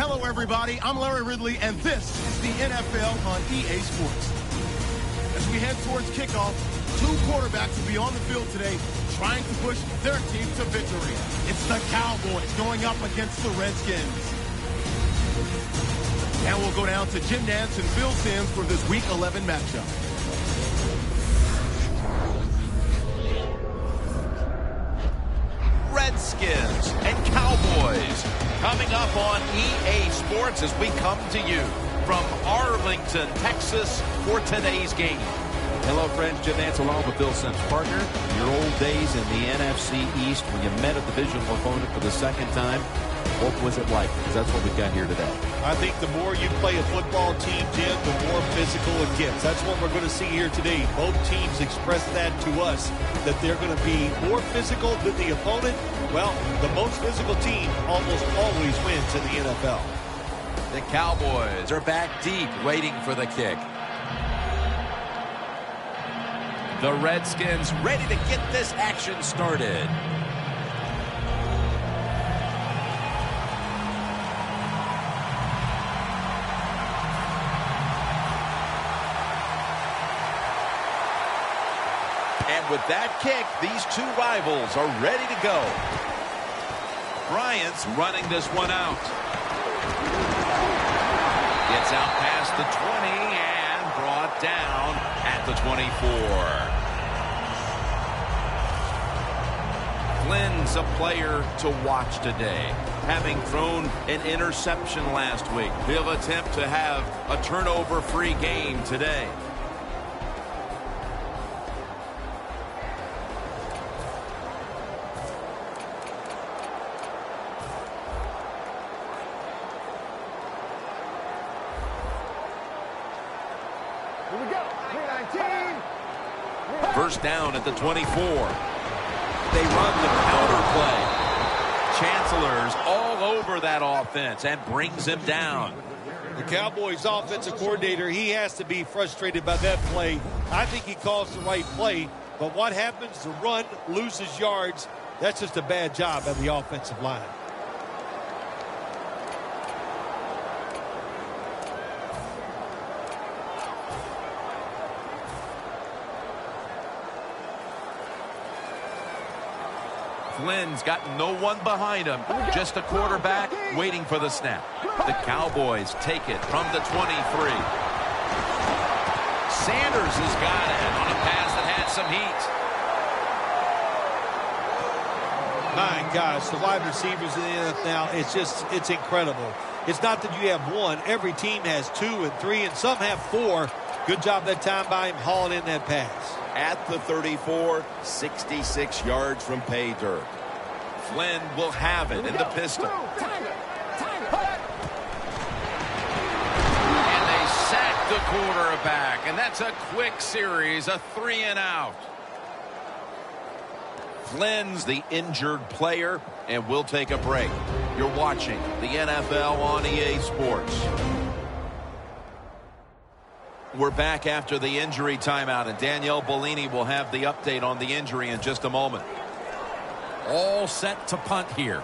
Hello, everybody. I'm Larry Ridley, and this is the NFL on EA Sports. As we head towards kickoff, two quarterbacks will be on the field today trying to push their team to victory. It's the Cowboys going up against the Redskins. And we'll go down to Jim Nantz and Phil Simms for this Week 11 matchup. Redskins and Cowboys coming up on EA Sports as we come to you from Arlington, Texas for today's game. Hello, friends. Jim Nantz along with Bill Simms, partner. Your old days in the NFC East when you met a divisional opponent for the second time. What was it like? Because that's what we've got here today. I think the more you play a football team, Jim, the more physical it gets. That's what we're going to see here today. Both teams express that to us, that they're going to be more physical than the opponent. Well, the most physical team almost always wins in the NFL. The Cowboys are back deep, waiting for the kick. The Redskins ready to get this action started. And with that kick, these two rivals are ready to go. Bryant's running this one out. Gets out past the 20 and brought down at the 24. Flynn's a player to watch today. Having thrown an interception last week, he'll attempt to have a turnover-free game today. First down at the 24. They run the counter play. Chancellor's all over that offense and brings him down. The Cowboys offensive coordinator, he has to be frustrated by that play. I think he calls the right play, but what happens? The run loses yards. That's just a bad job by the offensive line. Flynn's got no one behind him, just a quarterback waiting for the snap. The Cowboys take it from the 23. Sanders has got it on a pass that had some heat. My gosh, the wide receivers in the NFL, it's incredible. It's not that you have one. Every team has 2 and 3, and some have 4. Good job that time by him hauling in that pass. At the 34, 66 yards from pay dirt. Flynn will have it in the pistol. And they sack the quarterback, and that's a quick series, a 3 and out. Flynn's the injured player, and we'll take a break. You're watching the NFL on EA Sports. We're back after the injury timeout, and Danielle Bellini will have the update on the injury in just a moment. All set to punt here.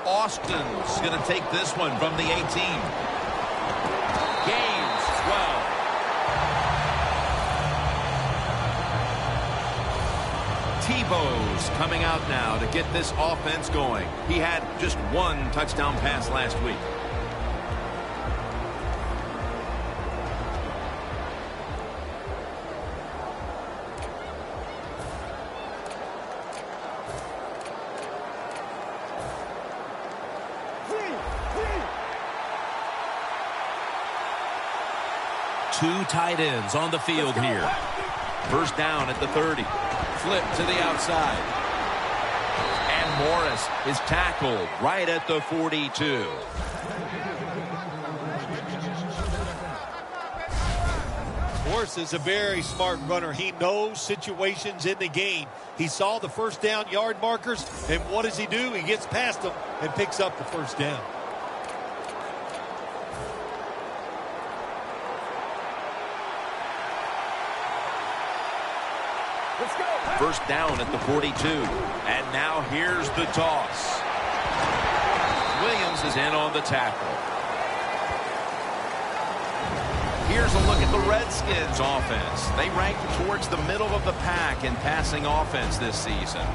Austin's going to take this one from the 18. Gains 12. Tebow's coming out now to get this offense going. He had just 1 touchdown pass last week. Two tight ends on the field here. First down at the 30. Flip to the outside. And Morris is tackled right at the 42. Morris is a very smart runner. He knows situations in the game. He saw the first down yard markers, and what does he do? He gets past them and picks up the first down. First down at the 42. And now here's the toss. Williams is in on the tackle. Here's a look at the Redskins offense. They rank towards the middle of the pack in passing offense this season.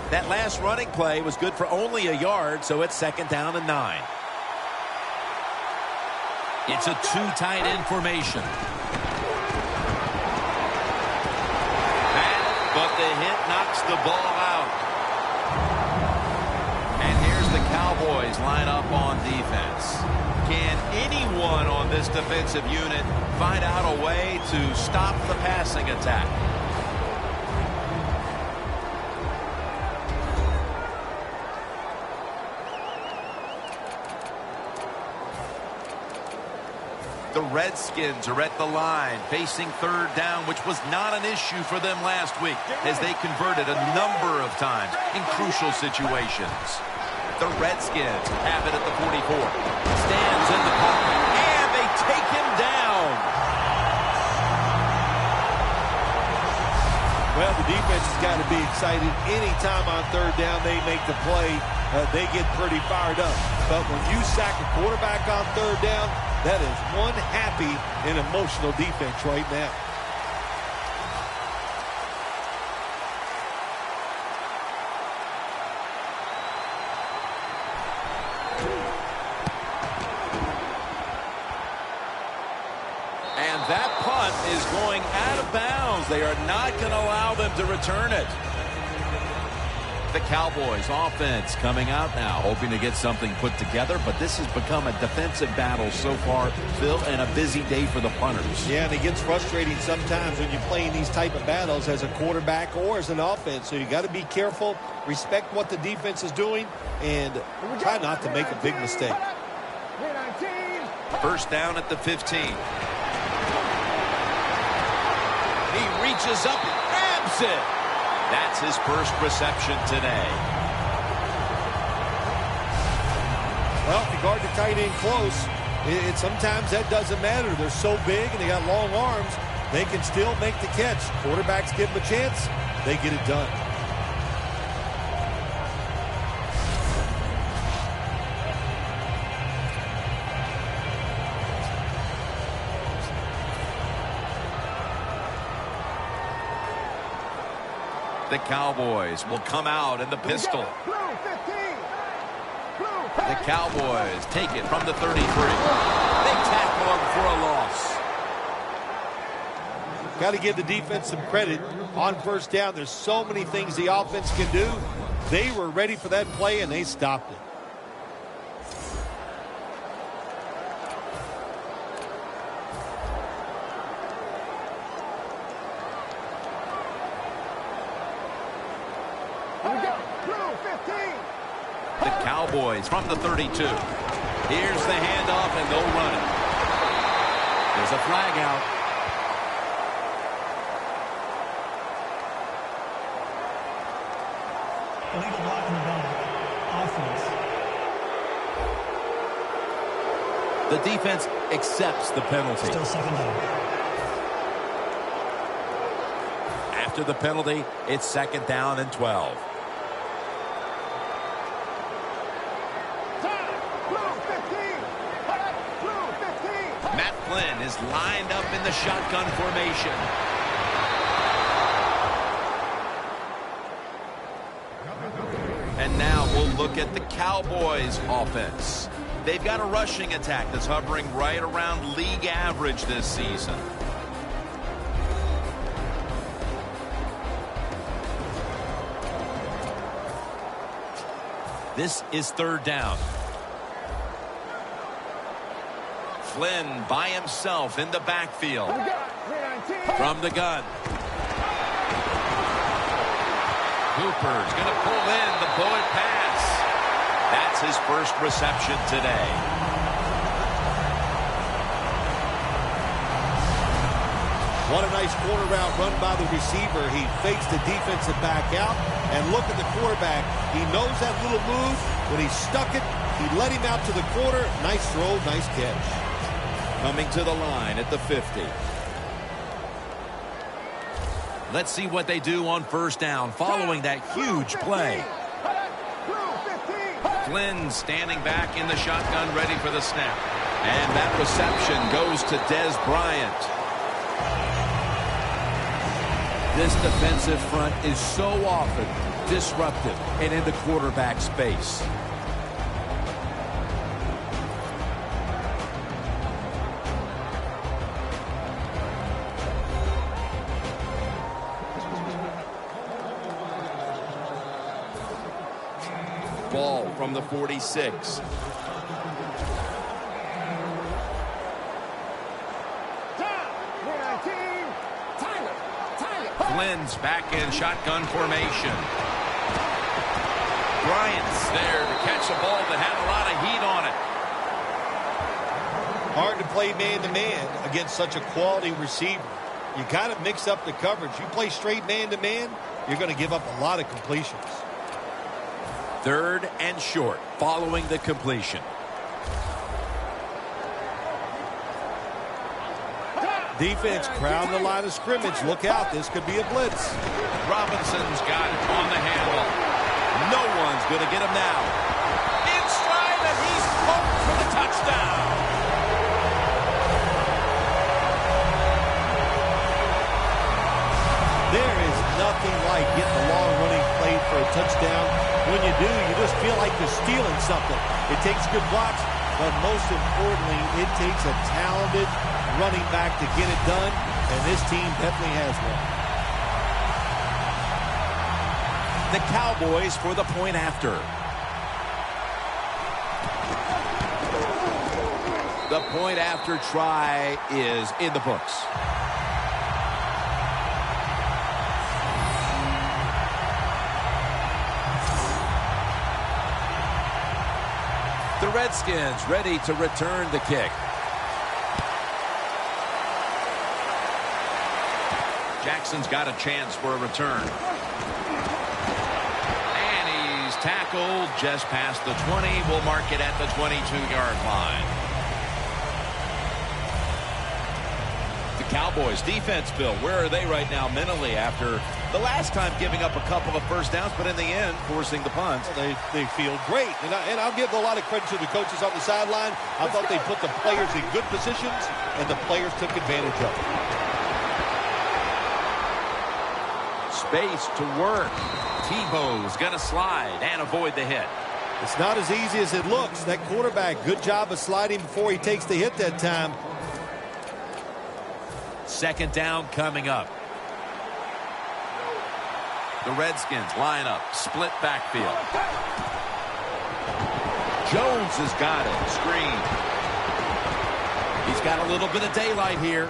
That last running play was good for only a yard, so it's second down and 9. It's a two tight end formation. But the hit knocks the ball out. And here's the Cowboys line up on defense. Can anyone on this defensive unit find out a way to stop the passing attack? The Redskins are at the line, facing third down, which was not an issue for them last week, as they converted a number of times in crucial situations. The Redskins have it at the 44. Stands in the pocket, and they take him down. Well, the defense has got to be excited. Anytime on third down they make the play, they get pretty fired up. But when you sack a quarterback on third down, that is one happy and emotional defense right now. And that punt is going out of bounds. They are not going to allow them to return it. The Cowboys offense coming out now, hoping to get something put together, but this has become a defensive battle so far, Phil, and a busy day for the punters. Yeah, and it gets frustrating sometimes when you're playing these type of battles as a quarterback or as an offense, so you got to be careful, respect what the defense is doing, and try not to make a big mistake. First down at the 15. He reaches up and grabs it. That's his first reception today. Well, if you guard the tight end close, sometimes that doesn't matter. They're so big and they got long arms, they can still make the catch. Quarterbacks give them a chance, they get it done. The Cowboys will come out in the pistol. The Cowboys take it from the 33. They tackle him for a loss. Got to give the defense some credit on first down. There's so many things the offense can do. They were ready for that play, and they stopped it. Cowboys from the 32. Here's the handoff, and they'll run it. There's a flag out. Illegal block in the ball. Offense. The defense accepts the penalty. Still second down. After the penalty, it's second down and 12. Is lined up in the shotgun formation. And now we'll look at the Cowboys offense. They've got a rushing attack that's hovering right around league average this season. This is third down. Flynn by himself in the backfield. From the gun. Cooper's going to pull in the bullet pass. That's his first reception today. What a nice corner route run by the receiver. He fakes the defensive back out. And look at the quarterback. He knows that little move. When he stuck it, he led him out to the corner. Nice throw, nice catch. Coming to the line at the 50. Let's see what they do on first down following that huge play. Flynn standing back in the shotgun, ready for the snap. And that reception goes to Dez Bryant. This defensive front is so often disruptive and in the quarterback space. Ball from the 46. Flynn's back in shotgun formation. Bryant's there to catch a ball that had a lot of heat on it. Hard to play man-to-man against such a quality receiver. You got to mix up the coverage. You play straight man-to-man, you're going to give up a lot of completions. 3rd and short following the completion. Defense crowd the line of scrimmage. Look out, this could be a blitz. Robinson's got it on the handle. No one's going to get him now. In stride, and he's poked for the touchdown. There is nothing like getting a long running play for a touchdown. When you do, you just feel like you're stealing something. It takes good blocks, but most importantly, it takes a talented running back to get it done, and this team definitely has one. The Cowboys for the point after. The point after try is in the books. The Redskins ready to return the kick. Jackson's got a chance for a return. And he's tackled just past the 20. We'll mark it at the 22-yard line. The Cowboys defense, Bill, where are they right now mentally after the last time giving up a couple of first downs, but in the end forcing the punts? Well, they feel great. And I'll give a lot of credit to the coaches on the sideline. I thought they put the players in good positions, and the players took advantage of it. Space to work. Tebow's going to slide and avoid the hit. It's not as easy as it looks. That quarterback, good job of sliding before he takes the hit that time. 2nd down coming up. The Redskins line up. Split backfield. Jones has got it. Screen. He's got a little bit of daylight here.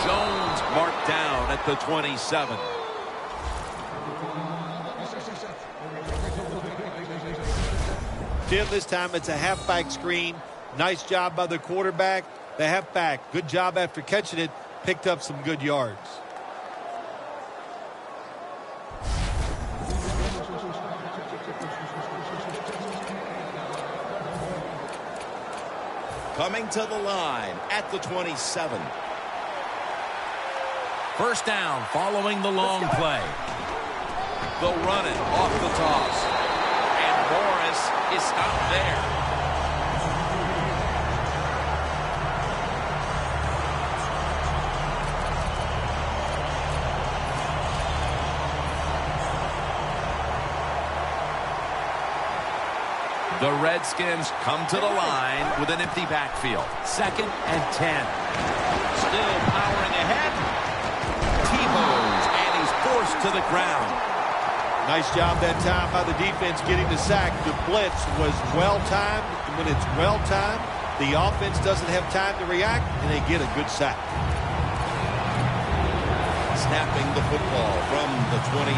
Jones marked down at the 27. Jim, this time it's a halfback screen. Nice job by the quarterback. The halfback, good job after catching it. Picked up some good yards. Coming to the line at the 27. 1st down following the long play. They'll run it off the toss. And Morris is stopped there. The Redskins come to the line with an empty backfield. 2nd and 10. Still powering ahead. Tebow's, and he's forced to the ground. Nice job that time by the defense getting the sack. The blitz was well-timed. When it's well-timed, the offense doesn't have time to react, and they get a good sack. Snapping the football from the 28.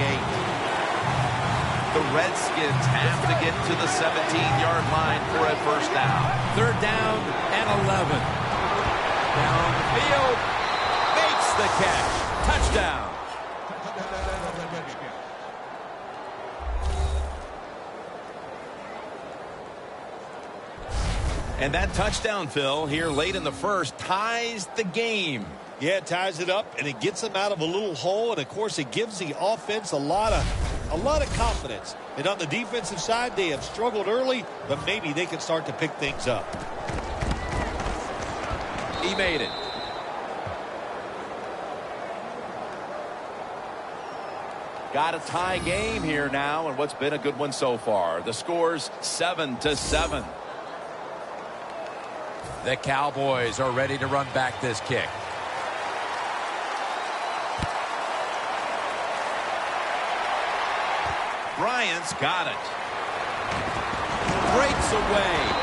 The Redskins have to get to the 17-yard line for a 1st down. 3rd down and 11. Down the field. Makes the catch. Touchdown. And that touchdown, Phil, here late in the first, ties the game. Yeah, it ties it up, and it gets them out of a little hole, and of course it gives the offense a lot of confidence. And on the defensive side, they have struggled early, but maybe they can start to pick things up. He made it. Got a tie game here now, and what's been a good one so far. The score's 7-7. The Cowboys are ready to run back this kick. Bryant's got it. Breaks away.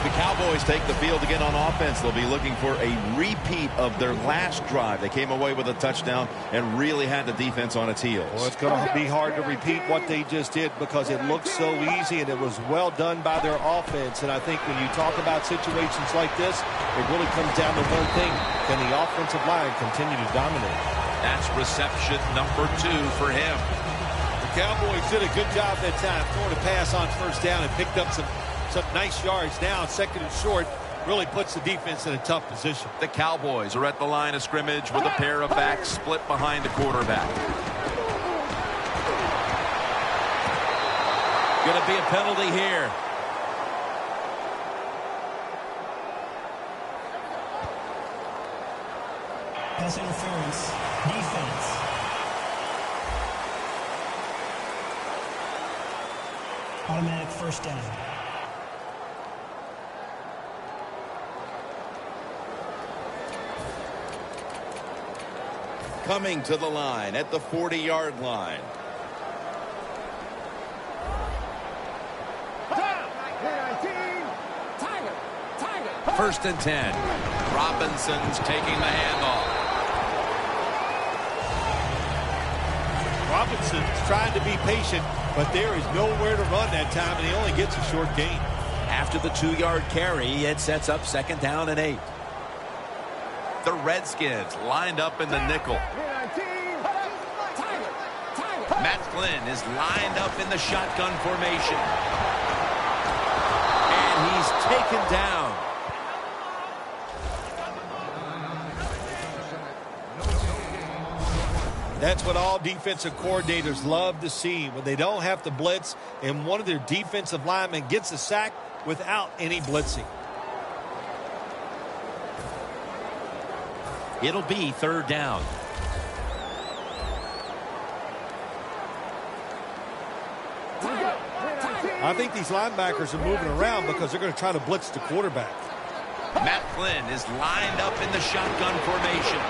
The Cowboys take the field again on offense. They'll be looking for a repeat of their last drive. They came away with a touchdown and really had the defense on its heels. Well, it's going to be hard to repeat what they just did because it looked so easy and it was well done by their offense. And I think when you talk about situations like this, it really comes down to one thing. Can the offensive line continue to dominate? That's reception number 2 for him. The Cowboys did a good job that time throwing a pass on first down and picked up some nice yards. Now second and short really puts the defense in a tough position. The Cowboys are at the line of scrimmage with a pair of backs split behind the quarterback. Going to be a penalty here. Pass interference. Defense. Automatic first down. Coming to the line at the 40-yard line. First and 10. Robinson's taking the handoff. Robinson's trying to be patient, but there is nowhere to run that time, and he only gets a short gain. After the 2-yard carry, it sets up second down and 8. The Redskins lined up in the nickel. Matt Flynn is lined up in the shotgun formation. And he's taken down. That's what all defensive coordinators love to see, when they don't have to blitz and one of their defensive linemen gets a sack without any blitzing. It'll be third down. I think these linebackers are moving around because they're going to try to blitz the quarterback. Matt Flynn is lined up in the shotgun formation.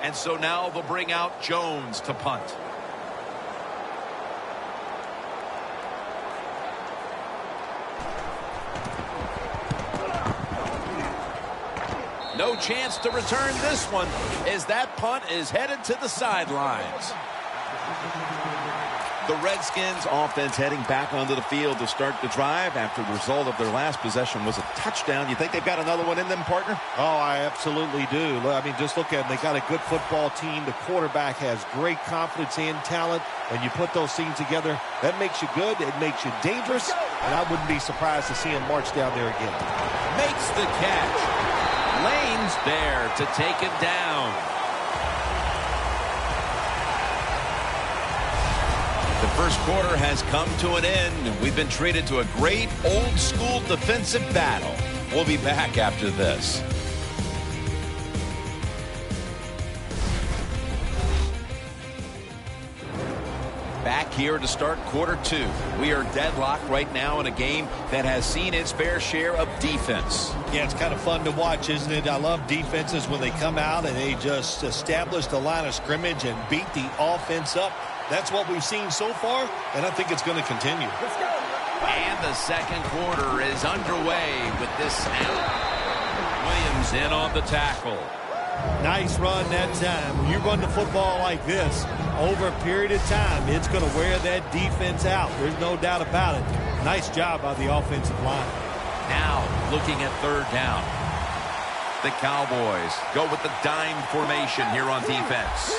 And so now they'll bring out Jones to punt. No chance to return this one as that punt is headed to the sidelines. The Redskins offense heading back onto the field to start the drive after the result of their last possession was a touchdown. You think they've got another one in them, partner? Oh, I absolutely do. I mean, just look at them. They got a good football team. The quarterback has great confidence and talent. And you put those things together, that makes you good. It makes you dangerous. And I wouldn't be surprised to see him march down there again. Makes the catch. Lane's there to take him down. The first quarter has come to an end. We've been treated to a great old-school defensive battle. We'll be back after this. Back here to start quarter 2. We are deadlocked right now in a game that has seen its fair share of defense. Yeah, it's kind of fun to watch, isn't it? I love defenses when they come out and they just establish the line of scrimmage and beat the offense up. That's what we've seen so far, and I think it's going to continue. Let's go. And the second quarter is underway with this snap. Williams in on the tackle. Nice run that time. When you run the football like this, over a period of time, it's going to wear that defense out. There's no doubt about it. Nice job by the offensive line. Now looking at third down. The Cowboys go with the dime formation here on defense.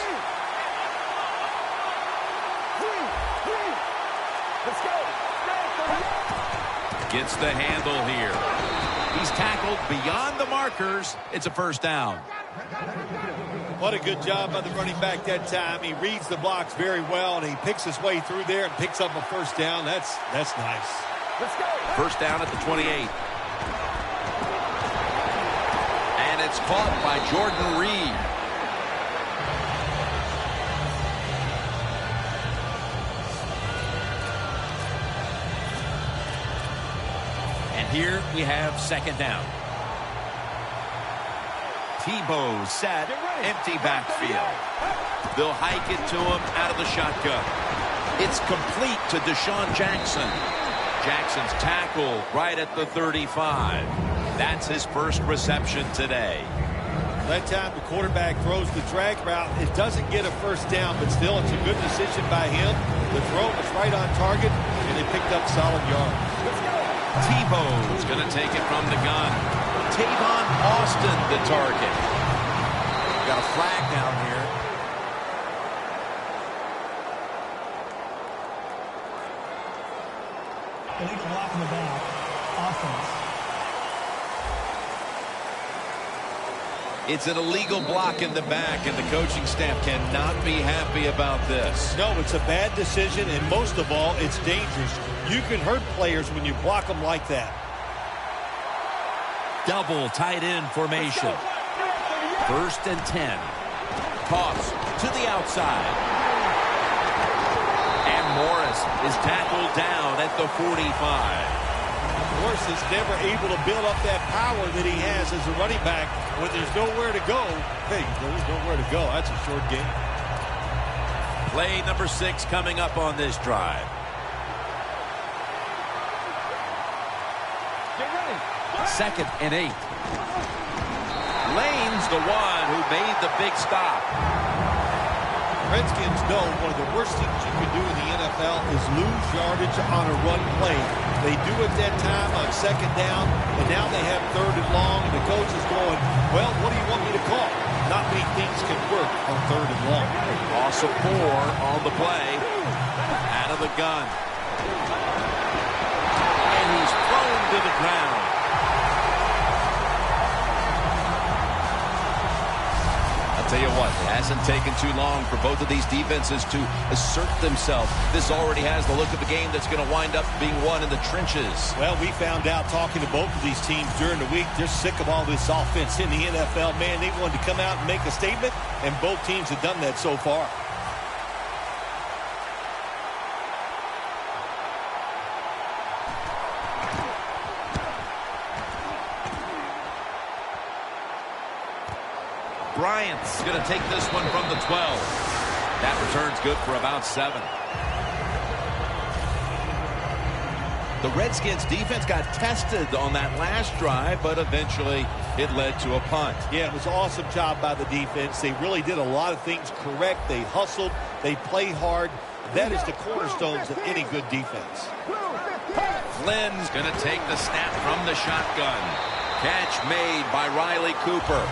Let's go. Gets the handle here. He's tackled beyond the markers. It's a first down. What a good job by the running back that time. He reads the blocks very well, and he picks his way through there and picks up a first down. That's nice. Let's go. First down at the 28. And it's caught by Jordan Reed. And here we have second down. Tebow set, empty backfield. They'll hike it to him out of the shotgun. It's complete to Deshaun Jackson. Jackson's tackled right at the 35. That's his first reception today. That time the quarterback throws the drag route. It doesn't get a first down, but still it's a good decision by him. The throw was right on target, and they picked up solid yards. Tebow's going to take it from the gun. Tavon Austin, the target. Got a flag down here. Illegal block in the back. Offense. It's an illegal block in the back, and the coaching staff cannot be happy about this. No, it's a bad decision, and most of all, it's dangerous. You can hurt players when you block them like that. Double tight end formation. First and 10. Toss to the outside. And Morris is tackled down at the 45. Morris is never able to build up that power that he has as a running back. When there's nowhere to go, hey, there's nowhere to go. That's a short game. Play number 6 coming up on this drive. Second and 8. Lane's the one who made the big stop. Redskins know one of the worst things you can do in the NFL is lose yardage on a run play. They do it that time on second down, and now they have third and long, and the coach is going, well, what do you want me to call? Not many things can work on third and long. Loss of 4 on the play. Out of the gun. And he's thrown to the ground. I'll tell you what, it hasn't taken too long for both of these defenses to assert themselves. This already has the look of a game that's going to wind up being won in the trenches. Well, we found out talking to both of these teams during the week, they're sick of all this offense in the NFL. Man, they wanted to come out and make a statement, and both teams have done that so far. Bryant's going to take this one from the 12. That return's good for about 7. The Redskins defense got tested on that last drive, but eventually it led to a punt. Yeah, it was an awesome job by the defense. They really did a lot of things correct. They hustled. They played hard. That is the cornerstones of any good defense. Flynn's going to take the snap from the shotgun. Catch made by Riley Cooper.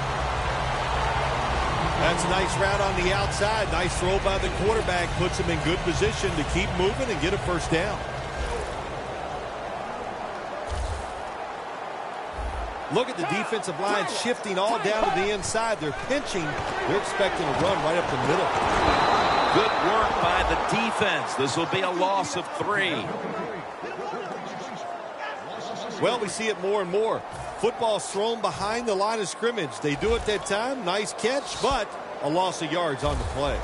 That's a nice route on the outside. Nice throw by the quarterback. Puts him in good position to keep moving and get a first down. Look at the defensive line shifting all down to the inside. They're pinching. They're expecting a run right up the middle. Good work by the defense. This will be a loss of 3. Well, we see it more and more. Football thrown behind the line of scrimmage. They do it that time. Nice catch, but a loss of yards on the play.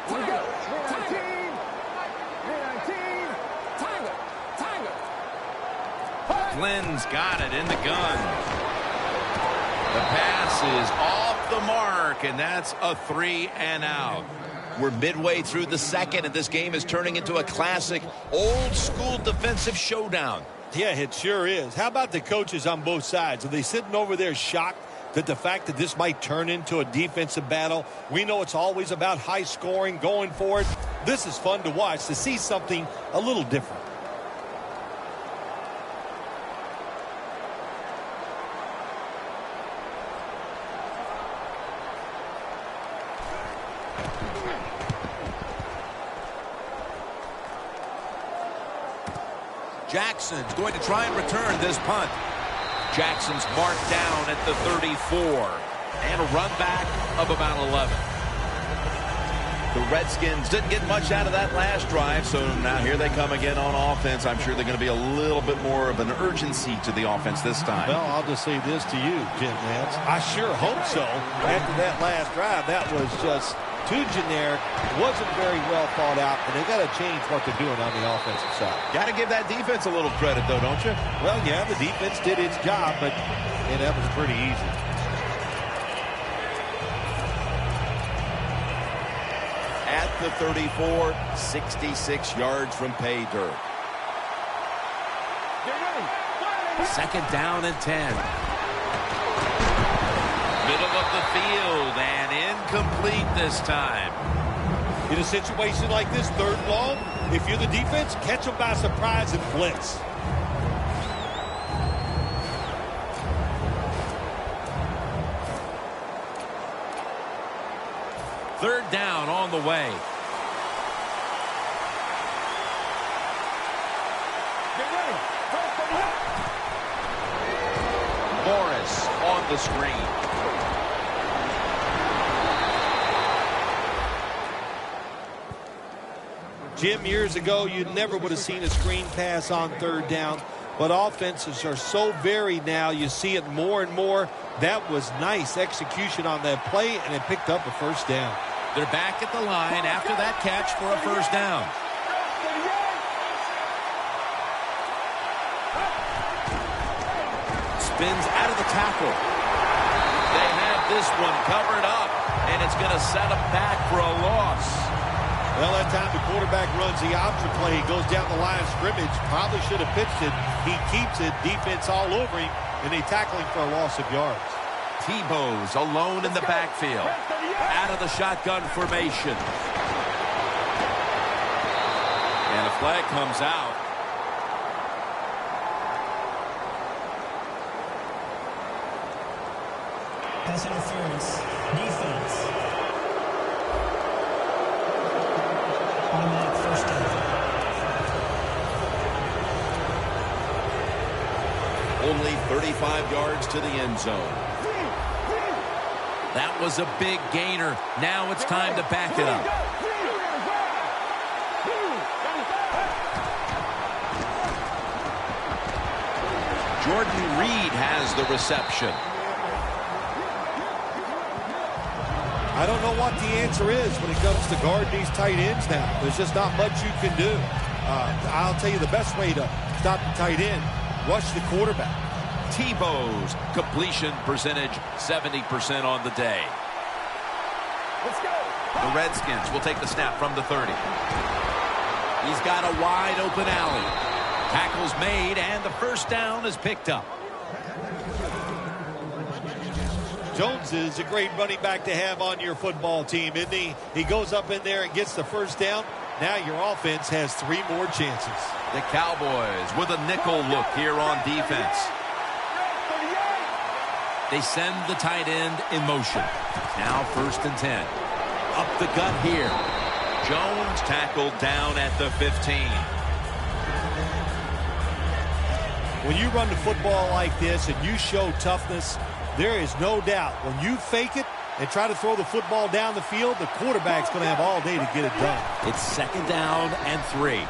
Tiger. 319. 319. Tiger. Tiger. Flynn's got it in the gun. The pass is off the mark, and that's a 3 and out. We're midway through the second, and this game is turning into a classic old-school defensive showdown. Yeah, it sure is. How about the coaches on both sides? Are they sitting over there shocked that the fact that this might turn into a defensive battle? We know it's always about high scoring, going for it. This is fun to watch, to see something a little different. Jackson's going to try and return this punt. Jackson's marked down at the 34. And a run back of about 11. The Redskins didn't get much out of that last drive, so now here they come again on offense. I'm sure they're going to be a little bit more of an urgency to the offense this time. Well, I'll just say this to you, Jim Nance. I sure hope so. After that last drive, that was just too generic, wasn't very well thought out, and they got to change what they're doing on the offensive side. Got to give that defense a little credit, though, don't you? Well, yeah, the defense did its job, but that was pretty easy. At the 34, 66 yards from pay dirt. Second down and 10. Middle of the field and incomplete this time. In a situation like this, third and long, if you're the defense, catch them by surprise and blitz. Third down on the way. Morris on the screen. Jim, years ago, you never would have seen a screen pass on third down, but offenses are so varied now. You see it more and more. That was nice execution on that play, and it picked up a first down. They're back at the line after that catch for a first down. Spins out of the tackle. They have this one covered up, and it's going to set them back for a loss. Well, that time the quarterback runs the option play. He goes down the line of scrimmage. Probably should have pitched it. He keeps it. Defense all over him, and they tackle him for a loss of yards. Tebow's alone in the backfield. Out of the shotgun formation. And a flag comes out. Pass interference. Defense. Automatic first down. Only 35 yards to the end zone. That was a big gainer. Now it's time to back it up. Jordan Reed has the reception. I don't know what the answer is when it comes to guarding these tight ends now. There's just not much you can do. I'll tell you the best way to stop the tight end, rush the quarterback. Tebow's completion percentage 70% on the day. Let's go. The Redskins will take the snap from the 30. He's got a wide open alley. Tackle's made and the first down is picked up. Jones is a great running back to have on your football team, isn't he? He goes up in there and gets the first down. Now your offense has 3 more chances. The Cowboys with a nickel look here on defense. They send the tight end in motion. Now 1st and 10. Up the gut here. Jones tackled down at the 15. When you run the football like this and you show toughness, there is no doubt when you fake it and try to throw the football down the field, the quarterback's going to have all day to get it done. It's 2nd down and 3.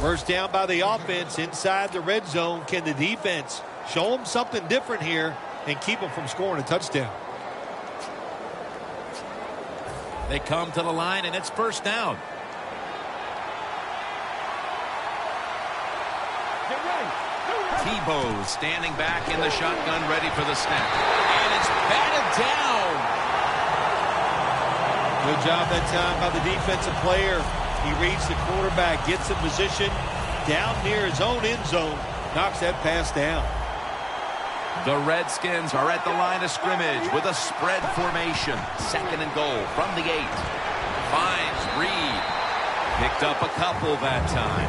First down by the offense inside the red zone. Can the defense show them something different here and keep them from scoring a touchdown? They come to the line, and it's first down. Tebow standing back in the shotgun, ready for the snap. And it's batted down. Good job that time by the defensive player. He reads the quarterback, gets in position down near his own end zone, knocks that pass down. The Redskins are at the line of scrimmage with a spread formation. Second and goal from the 8. Finds Reed. Picked up a couple that time.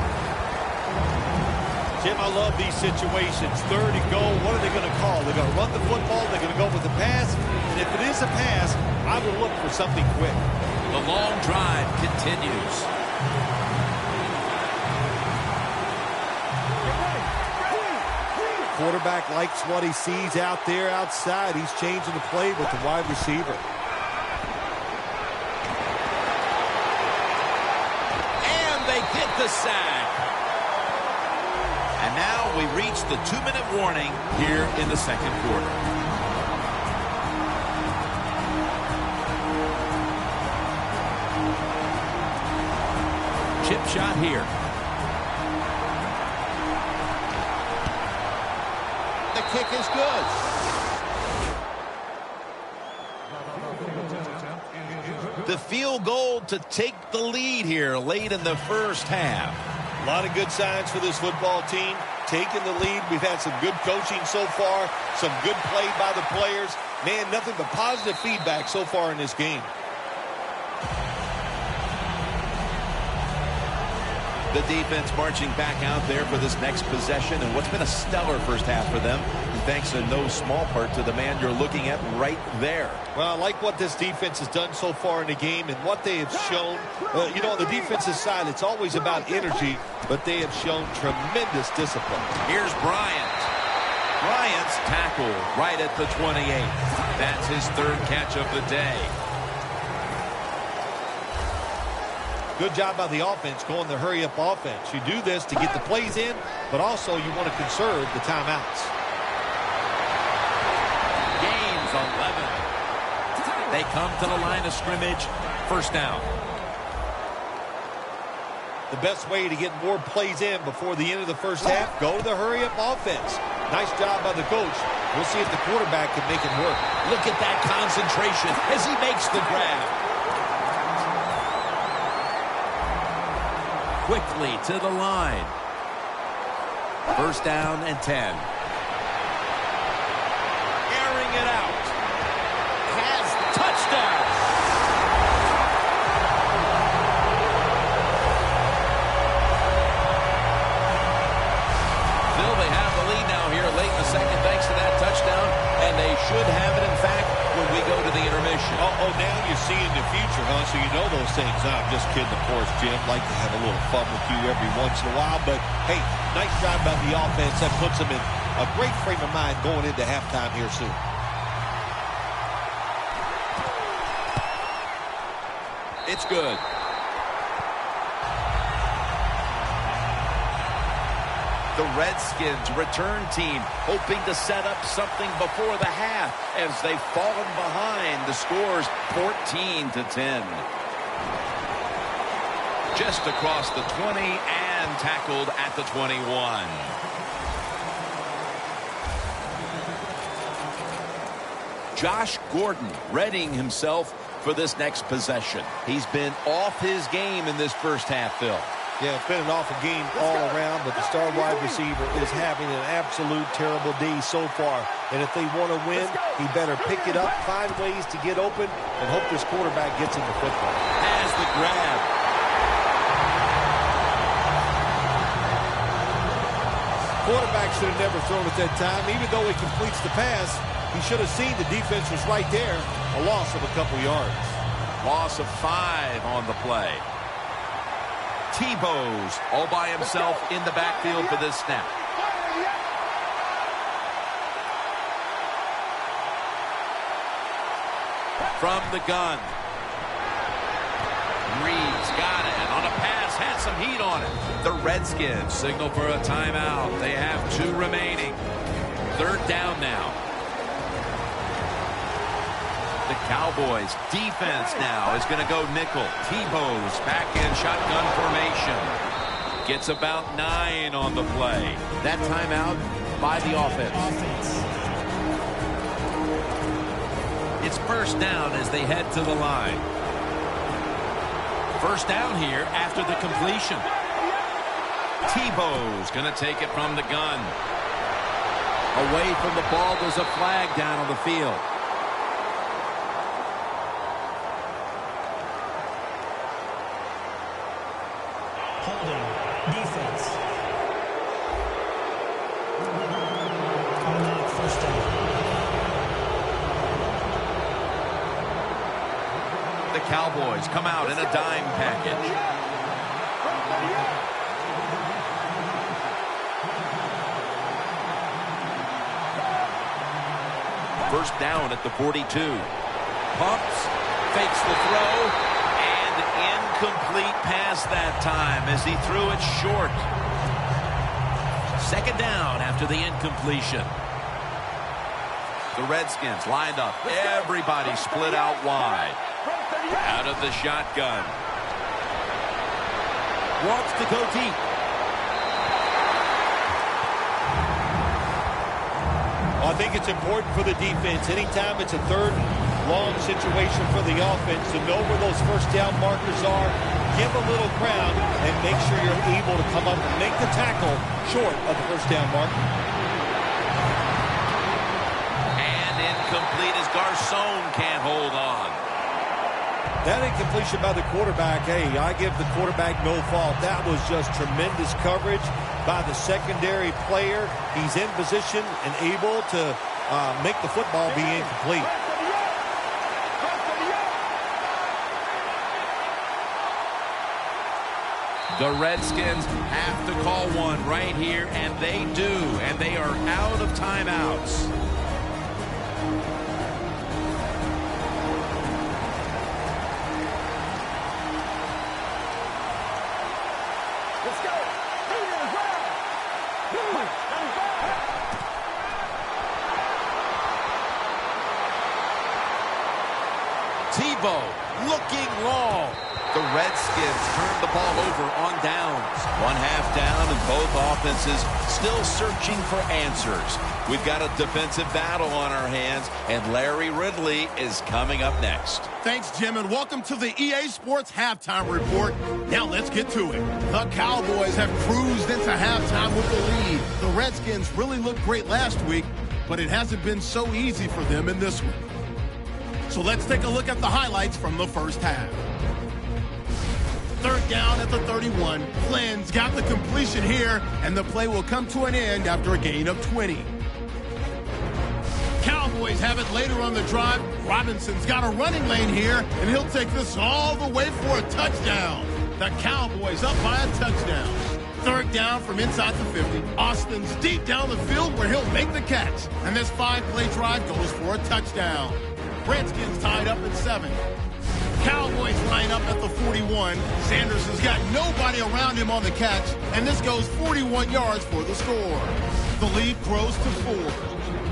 Jim, I love these situations. Third and goal. What are they going to call? They're going to run the football. They're going to go with the pass. And if it is a pass, I will look for something quick. The long drive continues. Quarterback likes what he sees out there outside. He's changing the play with the wide receiver. And they get the sack. And now we reach the 2-minute warning here in the second quarter. Chip shot here. The kick is good. The field goal to take the lead here late in the first half. A lot of good signs for this football team. Taking the lead. We've had some good coaching so far. Some good play by the players. Man, nothing but positive feedback so far in this game. The defense marching back out there for this next possession, and what's been a stellar first half for them, and thanks in no small part to the man you're looking at right there. Well, I like what this defense has done so far in the game and what they have shown. You know, on the defensive side, it's always about energy, but they have shown tremendous discipline. Here's Bryant. Bryant's tackle right at the 28. That's his third catch of the day. Good job by the offense going the hurry-up offense. You do this to get the plays in, but also you want to conserve the timeouts. Gains 11. They come to the line of scrimmage. First down. The best way to get more plays in before the end of the first half, go to the hurry-up offense. Nice job by the coach. We'll see if the quarterback can make it work. Look at that concentration as he makes the grab. Quickly to the line. First down and 10. Airing it out. Has touchdown. Still, they have the lead now here late in the second thanks to that touchdown. And they should have it, in fact, when we go to the intermission. Oh, now you're seeing the future, huh? So you know those things. I'm just kidding, of course, Jim. Like to have a little fun with you every once in a while. But, hey, nice job by the offense. That puts them in a great frame of mind going into halftime here soon. It's good. The Redskins return team hoping to set up something before the half as they've fallen behind. The score's 14-10. Just across the 20 and tackled at the 21. Josh Gordon readying himself for this next possession. He's been off his game in this first half, Phil. Yeah, it's been an awful game all around, but the star wide receiver is having an absolute terrible day so far. And if they want to win, he better pick it up, find ways to get open, and hope this quarterback gets him the football. Has the grab. Quarterback should have never thrown at that time. Even though he completes the pass, he should have seen the defense was right there. A loss of a couple yards. Loss of 5 on the play. Tebow's all by himself in the backfield for this snap. From the gun. Reed's got it on a pass had some heat on it. The Redskins signal for a timeout. They have 2 remaining. 3rd down now. The Cowboys defense now is going to go nickel. Tebow's back in shotgun formation. Gets about 9 on the play. That timeout by the offense. It's 1st down as they head to the line. 1st down here after the completion. Tebow's going to take it from the gun. Away from the ball, there's a flag down on the field. Holding. Defense. Automatic 1st down. The Cowboys come out in a dime package. First down at the 42. Pumps, fakes the throw, and incomplete pass that time as he threw it short. 2nd down after the incompletion. The Redskins lined up. Everybody split out wide. Out of the shotgun. Wants to go deep. I think it's important for the defense. Anytime it's a 3rd and long situation for the offense to know where those 1st down markers are, give a little ground, and make sure you're able to come up and make the tackle short of the 1st down marker. And incomplete as Garcon can't hold on. That incompletion by the quarterback, hey, I give the quarterback no fault. That was just tremendous coverage by the secondary player. He's in position and able to make the football be incomplete. The Redskins have to call one right here, and they do, and they are out of timeouts. Let's go. Tebow looking long. The Redskins turn the ball over on downs. 1 half down, and both offenses still searching for answers. We've got a defensive battle on our hands, and Larry Ridley is coming up next. Thanks, Jim, and welcome to the EA Sports Halftime Report. Now let's get to it. The Cowboys have cruised into halftime with the lead. The Redskins really looked great last week, but it hasn't been so easy for them in this one. So let's take a look at the highlights from the 1st half. 3rd down at the 31. Flynn's got the completion here, and the play will come to an end after a gain of 20. Cowboys have it later on the drive. Robinson's got a running lane here, and he'll take this all the way for a touchdown. The Cowboys up by a touchdown. 3rd down from inside the 50. Austin's deep down the field where he'll make the catch. And this 5-play drive goes for a touchdown. Redskins tied up at 7. Cowboys line up at the 41. Sanders has got nobody around him on the catch, and this goes 41 yards for the score. The lead grows to 4.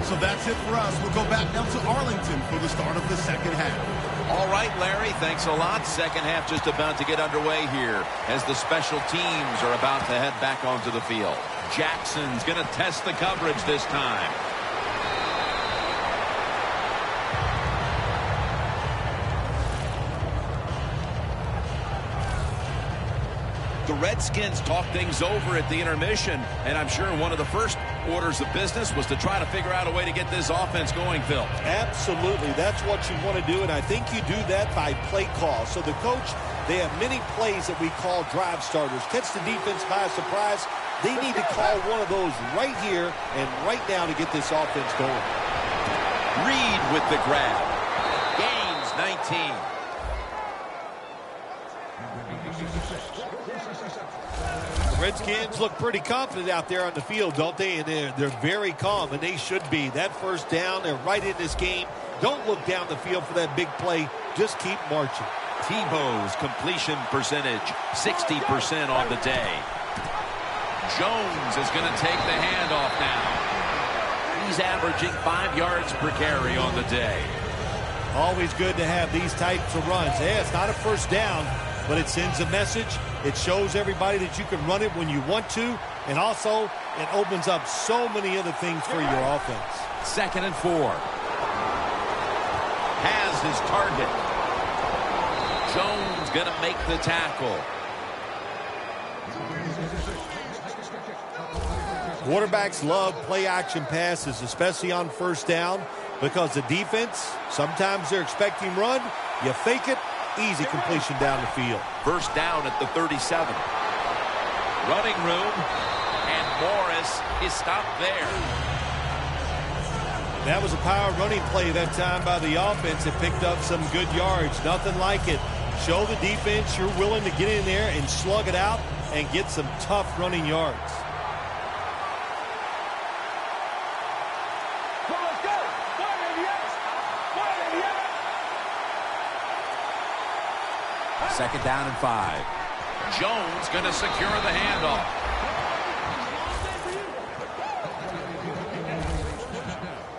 So that's it for us. We'll go back down to Arlington for the start of the 2nd half. All right, Larry, thanks a lot. 2nd half just about to get underway here as the special teams are about to head back onto the field. Jackson's going to test the coverage this time. The Redskins talk things over at the intermission, and I'm sure one of the first orders of business was to try to figure out a way to get this offense going, Phil. Absolutely. That's what you want to do, and I think you do that by play call. So the coach, they have many plays that we call drive starters. Catch the defense by surprise. They need to call one of those right here and right now to get this offense going. Reed with the grab. Gains 19. The Redskins look pretty confident out there on the field, don't they? And they're very calm, and they should be. That 1st down, they're right in this game. Don't look down the field for that big play. Just keep marching. Tebow's completion percentage, 60% on the day. Jones is going to take the handoff now. He's averaging 5 yards per carry on the day. Always good to have these types of runs. Yeah, it's not a first down, but it sends a message. It shows everybody that you can run it when you want to, and also it opens up so many other things for your offense. 2nd and 4. Has his target. Jones going to make the tackle. Quarterbacks love play-action passes, especially on first down, because the defense, sometimes they're expecting run. You fake it, easy completion down the field. First down at the 37. Running room, and Morris is stopped there. That was a power running play that time by the offense. It picked up some good yards. Nothing like it. Show the defense you're willing to get in there and slug it out and get some tough running yards. Second down and 5. Jones going to secure the handoff.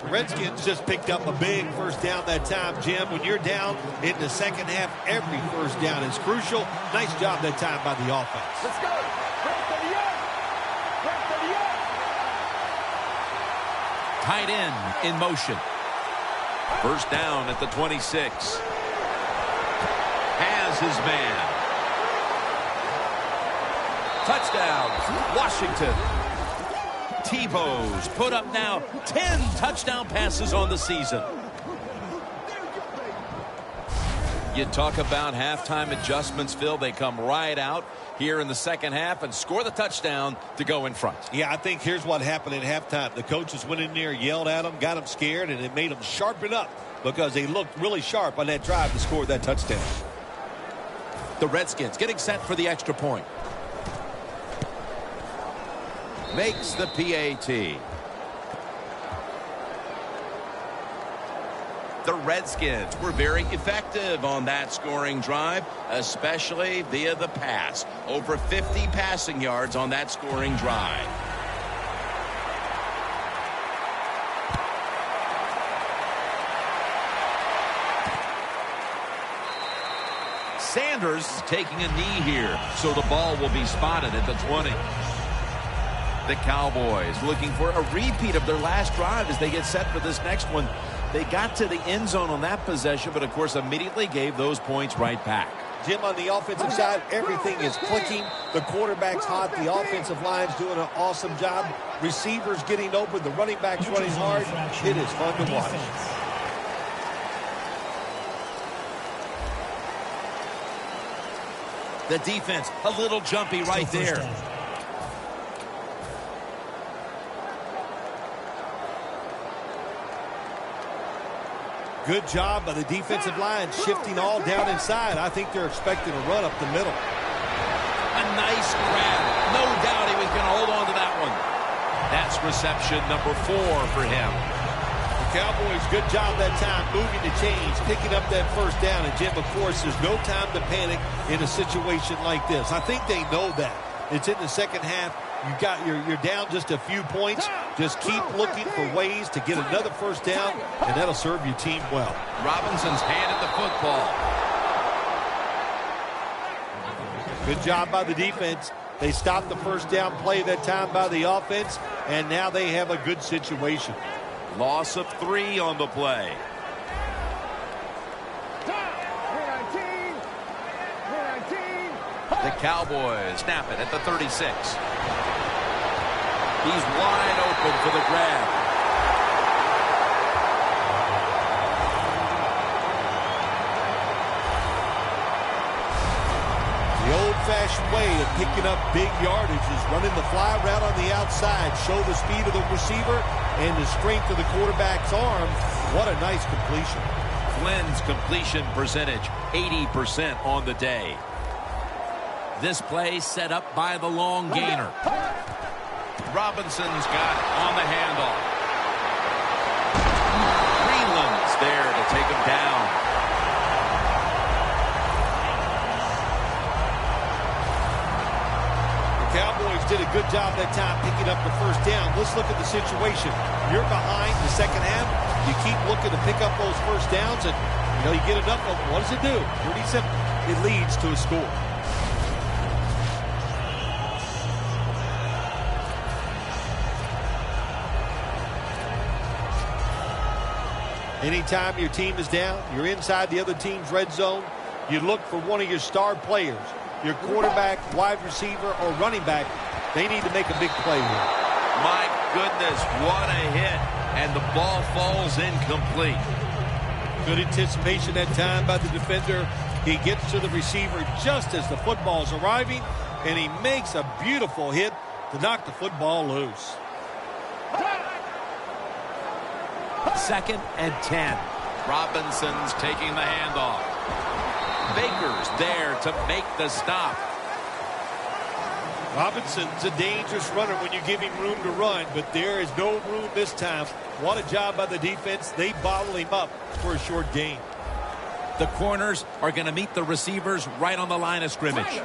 The Redskins just picked up a big first down that time, Jim. When you're down in the second half, every first down is crucial. Nice job that time by the offense. Let's go. Break for the yard. Break for the yard. Tight end in motion. First down at the 26. Has his man. Touchdown, Washington. Tebow's put up now 10 touchdown passes on the season. You talk about halftime adjustments, Phil. They come right out here in the second half and score the touchdown to go in front. Yeah, I think here's what happened at halftime. The coaches went in there, yelled at them, got them scared, and it made them sharpen up because they looked really sharp on that drive to score that touchdown. The Redskins getting set for the extra point. Makes the PAT. The Redskins were very effective on that scoring drive, especially via the pass. Over 50 passing yards on that scoring drive. Sanders taking a knee here, so the ball will be spotted at the 20. The Cowboys looking for a repeat of their last drive as they get set for this next one. They got to the end zone on that possession, but of course immediately gave those points right back. Jim, on the offensive side, everything is clicking. The quarterback's hot. The offensive line's doing an awesome job. Receivers getting open. The running backs running hard. It is fun to watch. The defense, a little jumpy right there. Good job by the defensive line, shifting all down inside. I think they're expecting a run up the middle. A nice grab. No doubt he was going to hold on to that one. That's reception number 4 for him. The Cowboys, good job that time, moving the chains, picking up that first down. And, Jim, of course, there's no time to panic in a situation like this. I think they know that. It's in the second half. You're down just a few points. Just keep looking for ways to get another first down, and that'll serve your team well. Robinson's handed the football. Good job by the defense. They stopped the first down play that time by the offense, and now they have a good situation. Loss of 3 on the play. The Cowboys snap it at the 36. He's wide open for the grab. The old-fashioned way of picking up big yardage is running the fly route on the outside. Show the speed of the receiver and the strength of the quarterback's arm. What a nice completion. Flynn's completion percentage, 80% on the day. This play set up by the long gainer. Robinson's got it on the handoff. Greenland's there to take him down. Cowboys did a good job that time picking up the first down. Let's look at the situation. You're behind the second half. You keep looking to pick up those first downs, and you get enough of them. What does it do? Pretty simple. It leads to a score. Anytime your team is down, you're inside the other team's red zone, you look for one of your star players, your quarterback, wide receiver, or running back. They need to make a big play here. My goodness, what a hit. And the ball falls incomplete. Good anticipation that time by the defender. He gets to the receiver just as the football's arriving, and he makes a beautiful hit to knock the football loose. 2nd and 10. Robinson's taking the handoff. Baker's there to make the stop. Robinson's a dangerous runner when you give him room to run, but there is no room this time. What a job by the defense. They bottle him up for a short gain. The corners are going to meet the receivers right on the line of scrimmage.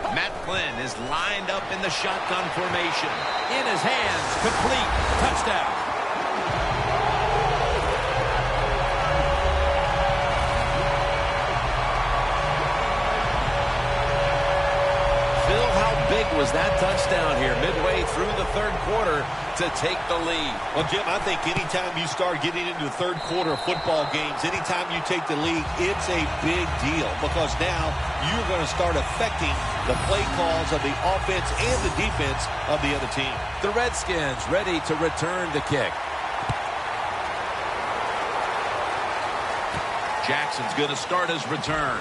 Matt Flynn is lined up in the shotgun formation. In his hands, complete, touchdown. Phil, how big was that touchdown here midway through the third quarter to take the lead? Well, Jim, I think anytime you start getting into the third quarter of football games, anytime you take the lead, it's a big deal because now you're going to start affecting the play calls of the offense and the defense of the other team. The Redskins ready to return the kick. Jackson's going to start his return.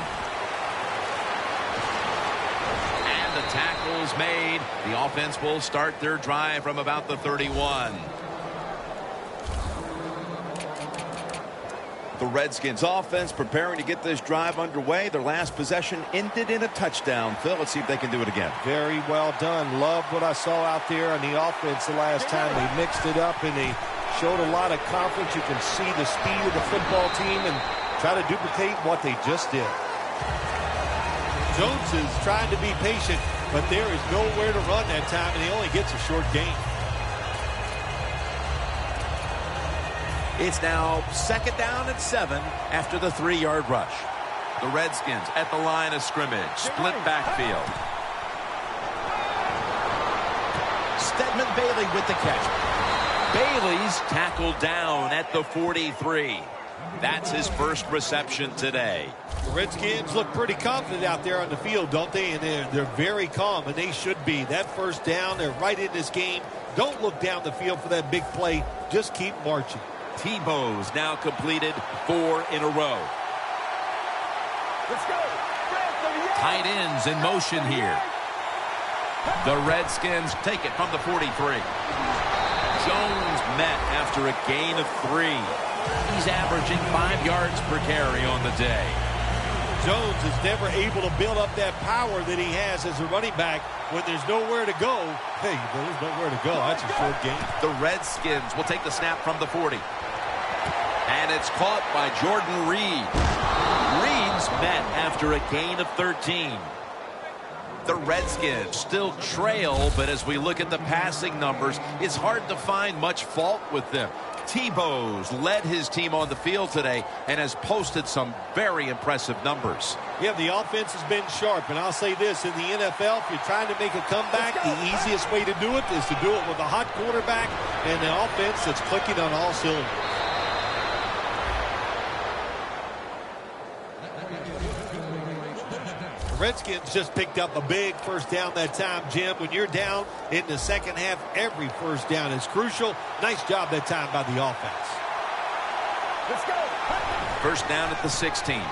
And the tackle's made. The offense will start their drive from about the 31. The Redskins offense preparing to get this drive underway. Their last possession ended in a touchdown. Phil, let's see if they can do it again. Very well done. Loved what I saw out there on the offense the last time. They mixed it up and they showed a lot of confidence. You can see the speed of the football team and try to duplicate what they just did. Jones is trying to be patient, but there is nowhere to run that time, and he only gets a short gain. It's now 2nd down and 7 after the 3-yard rush. The Redskins at the line of scrimmage. Split backfield. Stedman Bailey with the catch. Bailey's tackled down at the 43. That's his first reception today. The Redskins look pretty confident out there on the field, don't they? And they're very calm, and they should be. That first down, they're right in this game. Don't look down the field for that big play. Just keep marching. Tebow's now completed 4 in a row. Let's go. Tight ends in motion here. The Redskins take it from the 43. Jones met after a gain of 3. He's averaging 5 yards per carry on the day. Jones is never able to build up that power that he has as a running back when there's nowhere to go. Hey, there's nowhere to go. That's a short game. The Redskins will take the snap from the 40. And it's caught by Jordan Reed. Reed's met after a gain of 13. The Redskins still trail, but as we look at the passing numbers, it's hard to find much fault with them. Tebow's led his team on the field today and has posted some very impressive numbers. Yeah, the offense has been sharp, and I'll say this, in the NFL, if you're trying to make a comeback, the easiest way to do it is to do it with a hot quarterback and an offense that's clicking on all cylinders. Redskins just picked up a big first down that time, Jim. When you're down in the second half, every first down is crucial. Nice job that time by the offense. Let's go. First down at the 16.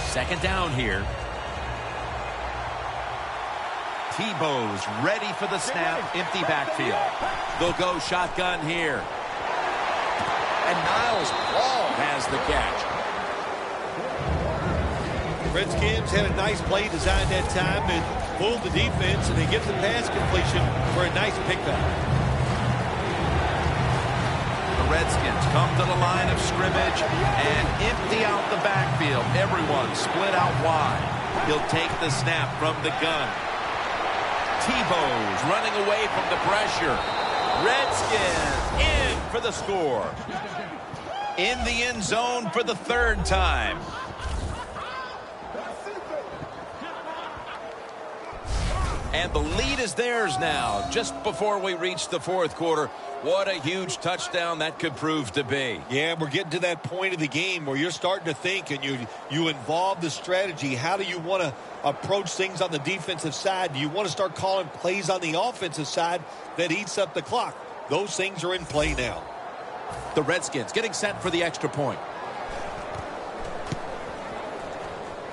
Second down here. Tebow's ready for the snap. Empty backfield. They'll go shotgun here. And Niles Paul has the catch. The Redskins had a nice play design that time and fooled the defense, and they get the pass completion for a nice pickup. The Redskins come to the line of scrimmage and empty out the backfield. Everyone split out wide. He'll take the snap from the gun. Tebow's running away from the pressure. Redskins in for the score. In the end zone for the third time. And the lead is theirs now, just before we reach the fourth quarter. What a huge touchdown that could prove to be. Yeah, we're getting to that point of the game where you're starting to think and you involve the strategy. How do you want to approach things on the defensive side? Do you want to start calling plays on the offensive side that eats up the clock? Those things are in play now. The Redskins getting set for the extra point.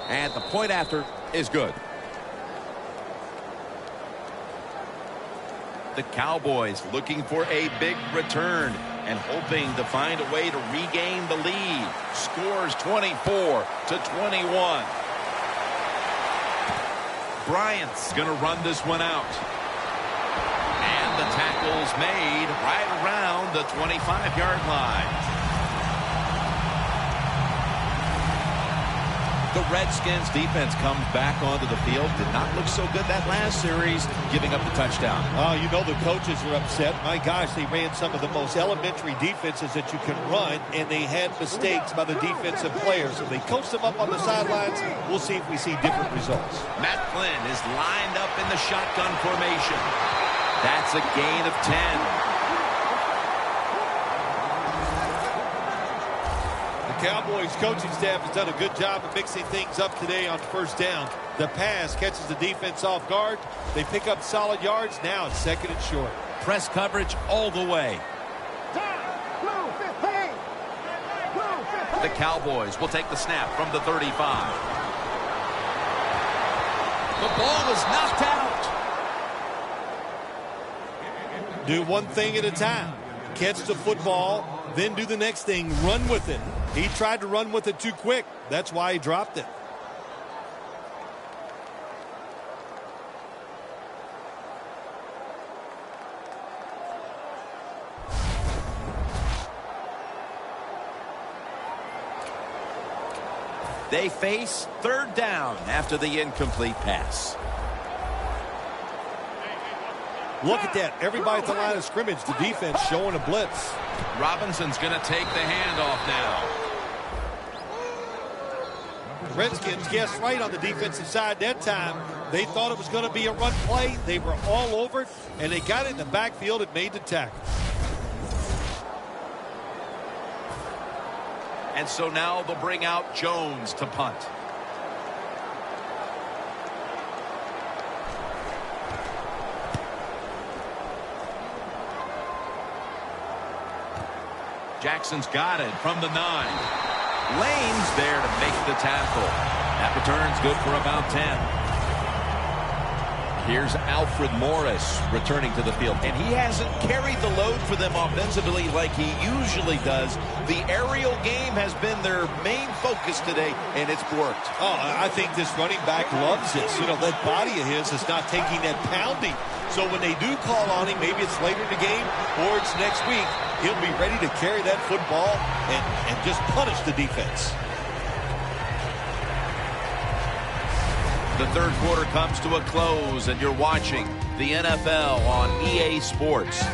And the point after is good. The Cowboys looking for a big return and hoping to find a way to regain the lead. Scores 24-21. Bryant's going to run this one out. And the tackle's made right around the 25-yard line. The Redskins defense comes back onto the field. Did not look so good that last series, giving up the touchdown. Oh, you know the coaches are upset. My gosh, they ran some of the most elementary defenses that you can run, and they had mistakes by the defensive players. If they coach them up on the sidelines, we'll see if we see different results. Matt Flynn is lined up in the shotgun formation. That's a gain of 10. Cowboys coaching staff has done a good job of mixing things up today on first down. The pass catches the defense off guard. They pick up solid yards. Now it's second and short. Press coverage all the way. The Cowboys will take the snap from the 35. The ball is knocked out. Do one thing at a time. Catch the football, then do the next thing. Run with it. He tried to run with it too quick. That's why he dropped it. They face third down after the incomplete pass. Look at that. Everybody at the line of scrimmage, the defense showing a blitz. Robinson's going to take the handoff now. Redskins guessed right on the defensive side that time. They thought it was going to be a run play. They were all over it, and they got it in the backfield and made the tackle. And so now they'll bring out Jones to punt. Jackson's got it from the 9. Lane's there to make the tackle. That return's good for about 10. Here's Alfred Morris returning to the field. And he hasn't carried the load for them offensively like he usually does. The aerial game has been their main focus today, and it's worked. Oh, I think this running back loves this. You know, that body of his is not taking that pounding. So when they do call on him, maybe it's later in the game or it's next week, he'll be ready to carry that football and just punish the defense. The third quarter comes to a close, and you're watching the NFL on EA Sports.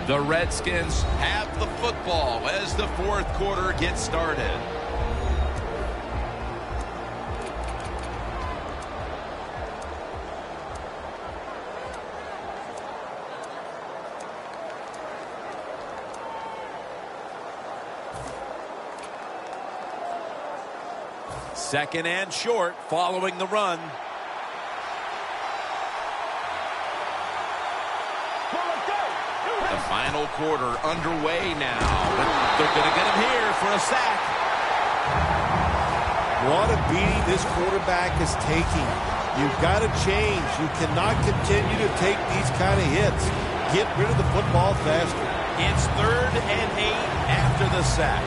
The Redskins have the football as the fourth quarter gets started. Second and short following the run. The final quarter underway now. But they're going to get him here for a sack. What a beating this quarterback is taking. You've got to change. You cannot continue to take these kind of hits. Get rid of the football faster. It's 3rd and 8 after the sack.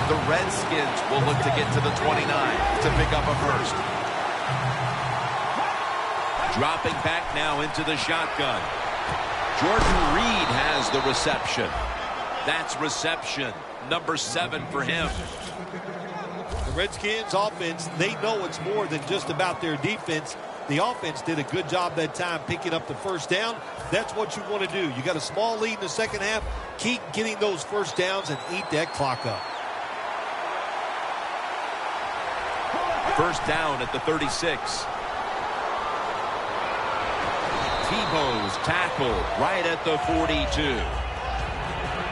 The Redskins will look to get to the 29 to pick up a first. Dropping back now into the shotgun. Jordan Reed has the reception. That's reception number 7 for him. The Redskins offense, they know it's more than just about their defense. The offense did a good job that time picking up the first down. That's what you want to do. You got a small lead in the second half. Keep getting those first downs and eat that clock up. First down at the 36. Tebow's tackle right at the 42.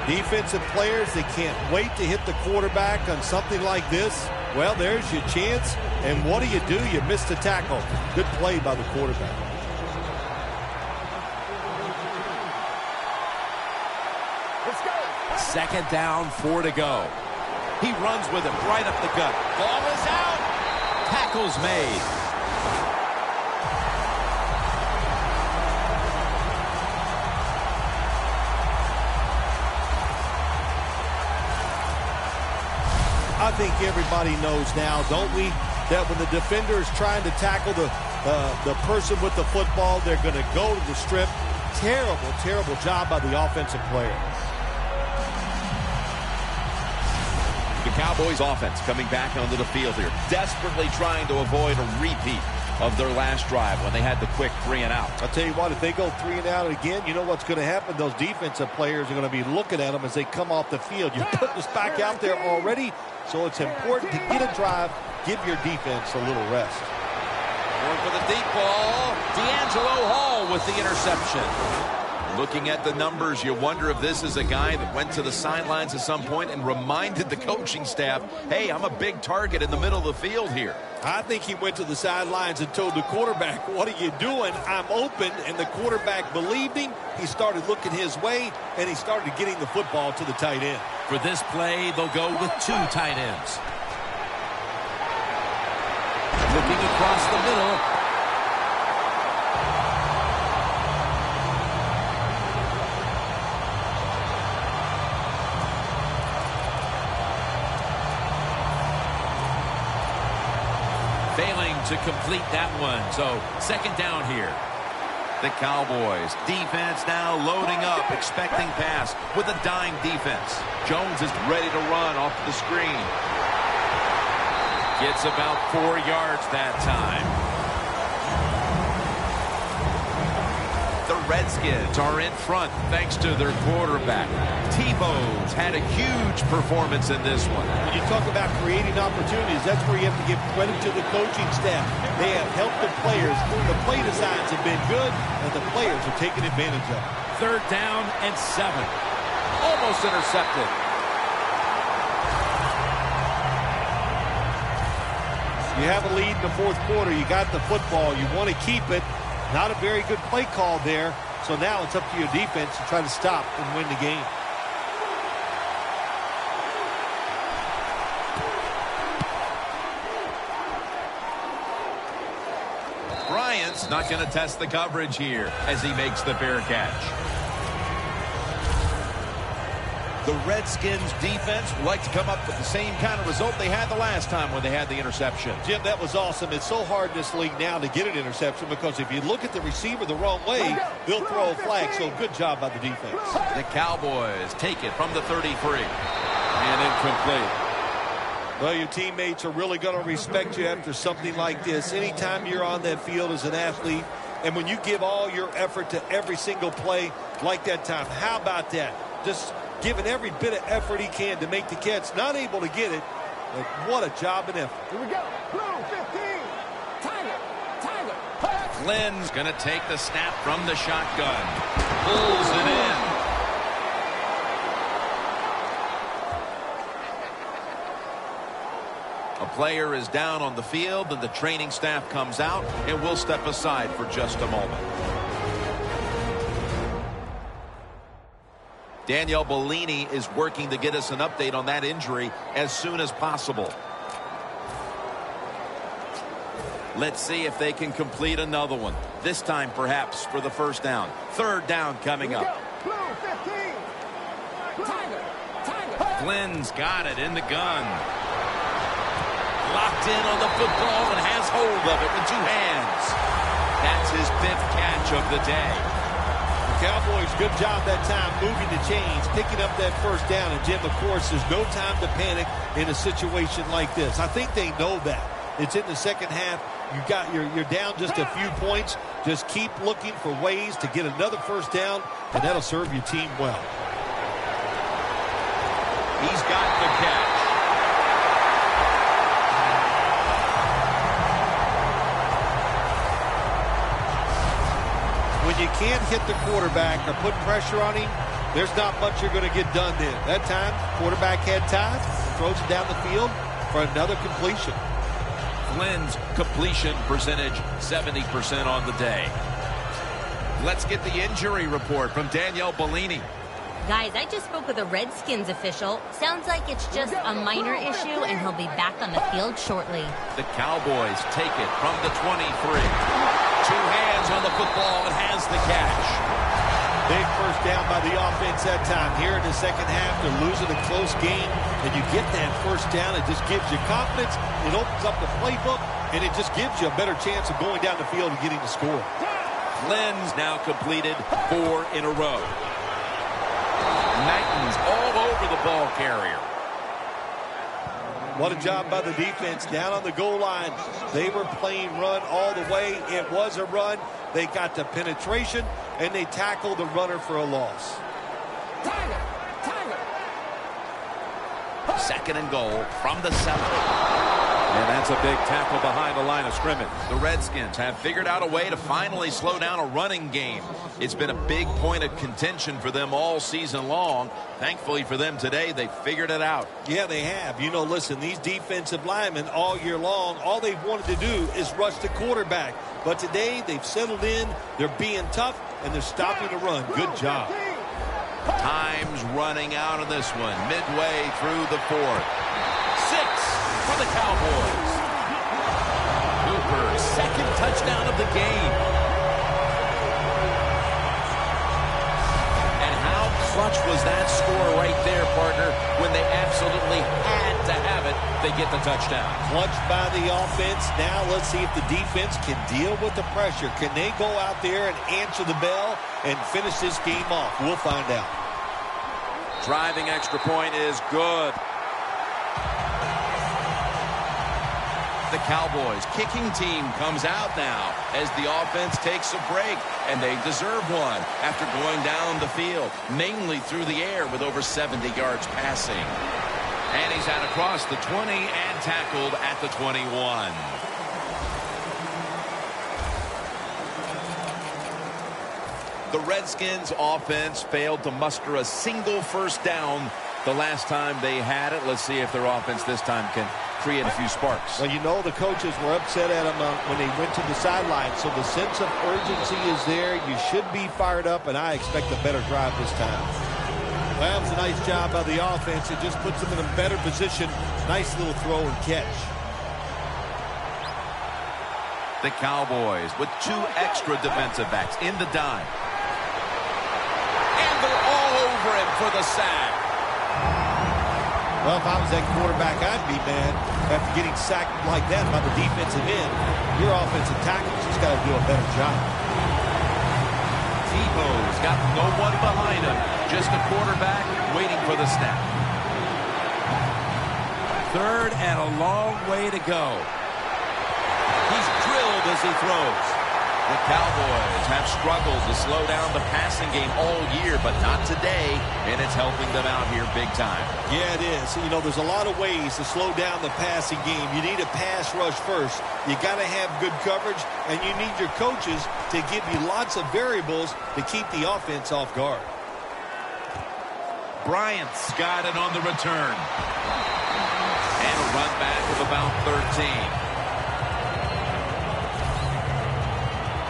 Defensive players, they can't wait to hit the quarterback on something like this. Well, there's your chance. And what do? You miss the tackle. Good play by the quarterback. Let's go. Second down, 4 to go. He runs with it right up the gut. Ball is out. Tackle's made. I think everybody knows now, don't we, that when the defender is trying to tackle the person with the football, they're going to go to the strip. Terrible, terrible job by the offensive player. The Cowboys offense coming back onto the field here, desperately trying to avoid a repeat of their last drive when they had the quick 3 and out. I'll tell you what, if they go 3 and out again, you know what's going to happen? Those defensive players are going to be looking at them as they come off the field. You put this back out there already, so it's important to get a drive, give your defense a little rest. Going for the deep ball. D'Angelo Hall with the interception. Looking at the numbers, you wonder if this is a guy that went to the sidelines at some point and reminded the coaching staff, hey, I'm a big target in the middle of the field here. I think he went to the sidelines and told the quarterback, what are you doing? I'm open. And the quarterback believed him. He started looking his way, and he started getting the football to the tight end. For this play, they'll go with 2 tight ends. Looking across the middle. Failing to complete that one. So, second down here. The Cowboys defense now loading up, expecting pass with a dime defense. Jones is ready to run off the screen. Gets about 4 yards that time. The Redskins are in front thanks to their quarterback. Tebow's had a huge performance in this one. When you talk about creating opportunities, that's where you have to give credit to the coaching staff. They have helped the players. The play designs have been good, and the players are taking advantage of it. Third down and 7. Almost intercepted. You have a lead in the fourth quarter. You got the football. You want to keep it. Not a very good play call there. So now it's up to your defense to try to stop and win the game. Bryant's not going to test the coverage here as he makes the fair catch. The Redskins defense would like to come up with the same kind of result they had the last time when they had the interception. Jim, that was awesome. It's so hard in this league now to get an interception because if you look at the receiver the wrong way, they'll throw a flag. So good job by the defense. The Cowboys take it from the 33. And incomplete. Well, your teammates are really going to respect you after something like this. Anytime you're on that field as an athlete, and when you give all your effort to every single play like that time, how about that? Just giving every bit of effort he can to make the catch. Not able to get it, but what a job and effort. Here we go. Blue 15. Tiger. Flynn's going to take the snap from the shotgun. Pulls it in. A player is down on the field, and the training staff comes out, and we'll step aside for just a moment. Danielle Bellini is working to get us an update on that injury as soon as possible. Let's see if they can complete another one. This time, perhaps, for the first down. Third down coming up. Flynn's got it in the gun. Locked in on the football and has hold of it with two hands. That's his 5th catch of the day. The Cowboys, good job that time moving the chains, picking up that first down. And, Jim, of course, there's no time to panic in a situation like this. I think they know that. It's in the second half. You're down just a few points. Just keep looking for ways to get another first down, and that'll serve your team well. He's got the catch. When you can't hit the quarterback or put pressure on him, there's not much you're going to get done then. That time, quarterback had time, throws it down the field for another completion. Flynn's completion percentage 70% on the day. Let's get the injury report from Danielle Bellini. Guys, I just spoke with a Redskins official. Sounds like it's just a minor issue, and he'll be back on the field shortly. The Cowboys take it from the 23. Two hands on the football and has the catch. Big first down by the offense that time. Here in the second half, they're losing a close game, and you get that first down. It just gives you confidence. It opens up the playbook, and it just gives you a better chance of going down the field and getting the score. Flynn's now completed 4 in a row. Knighton's all over the ball carrier. What a job by the defense down on the goal line. They were playing run all the way. It was a run. They got the penetration, and they tackled the runner for a loss. Second and goal from the 7. And that's a big tackle behind the line of scrimmage. The Redskins have figured out a way to finally slow down a running game. It's been a big point of contention for them all season long. Thankfully for them today, they figured it out. Yeah, they have. You know, listen, these defensive linemen all year long, all they've wanted to do is rush the quarterback. But today, they've settled in, they're being tough, and they're stopping the run. Good job. Time's running out on this one, midway through the 4th. 6 for the Cowboys. Cooper's second touchdown of the game. And how clutch was that score right there, partner? When they absolutely had to have it, they get the touchdown. Clutch by the offense. Now let's see if the defense can deal with the pressure. Can they go out there and answer the bell and finish this game off? We'll find out. Driving extra point is good. The Cowboys kicking team comes out now as the offense takes a break, and they deserve one after going down the field, mainly through the air with over 70 yards passing. And he's out across the 20 and tackled at the 21. The Redskins offense failed to muster a single first down the last time they had it. Let's see if their offense this time can create a few sparks. Well, you know, the coaches were upset at them when they went to the sideline, so the sense of urgency is there. You should be fired up, and I expect a better drive this time. Well, that was a nice job by the offense. It just puts them in a better position. Nice little throw and catch. The Cowboys with 2 extra defensive backs in the dime. And they're all over him for the sack. Well, if I was that quarterback, I'd be mad after getting sacked like that by the defensive end. Your offensive tackle's just got to do a better job. Tebow's got no one behind him. Just a quarterback waiting for the snap. Third and a long way to go. He's drilled as he throws. The Cowboys have struggled to slow down the passing game all year, but not today, and it's helping them out here big time. Yeah, it is. You know, there's a lot of ways to slow down the passing game. You need a pass rush first. You got to have good coverage, and you need your coaches to give you lots of variables to keep the offense off guard. Bryant's got it on the return. And a run back of about 13.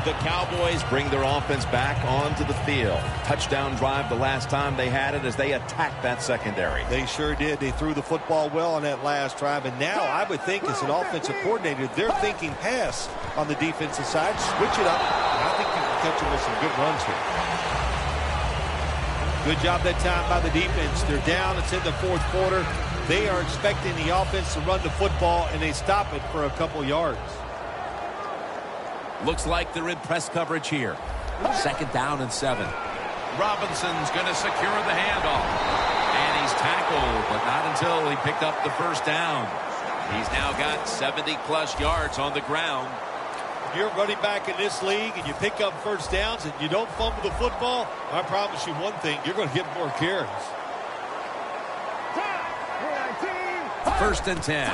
The Cowboys bring their offense back onto the field. Touchdown drive the last time they had it as they attacked that secondary. They sure did. They threw the football well on that last drive. And now I would think as an offensive coordinator, they're thinking pass on the defensive side. Switch it up. I think you can catch them with some good runs here. Good job that time by the defense. They're down. It's in the fourth quarter. They are expecting the offense to run the football, and they stop it for a couple yards. Looks like they're in press coverage here. 2nd down and 7. Robinson's going to secure the handoff. And he's tackled, but not until he picked up the first down. He's now got 70-plus yards on the ground. You're running back in this league, and you pick up first downs, and you don't fumble the football. I promise you one thing, you're going to get more carries. 1st and 10.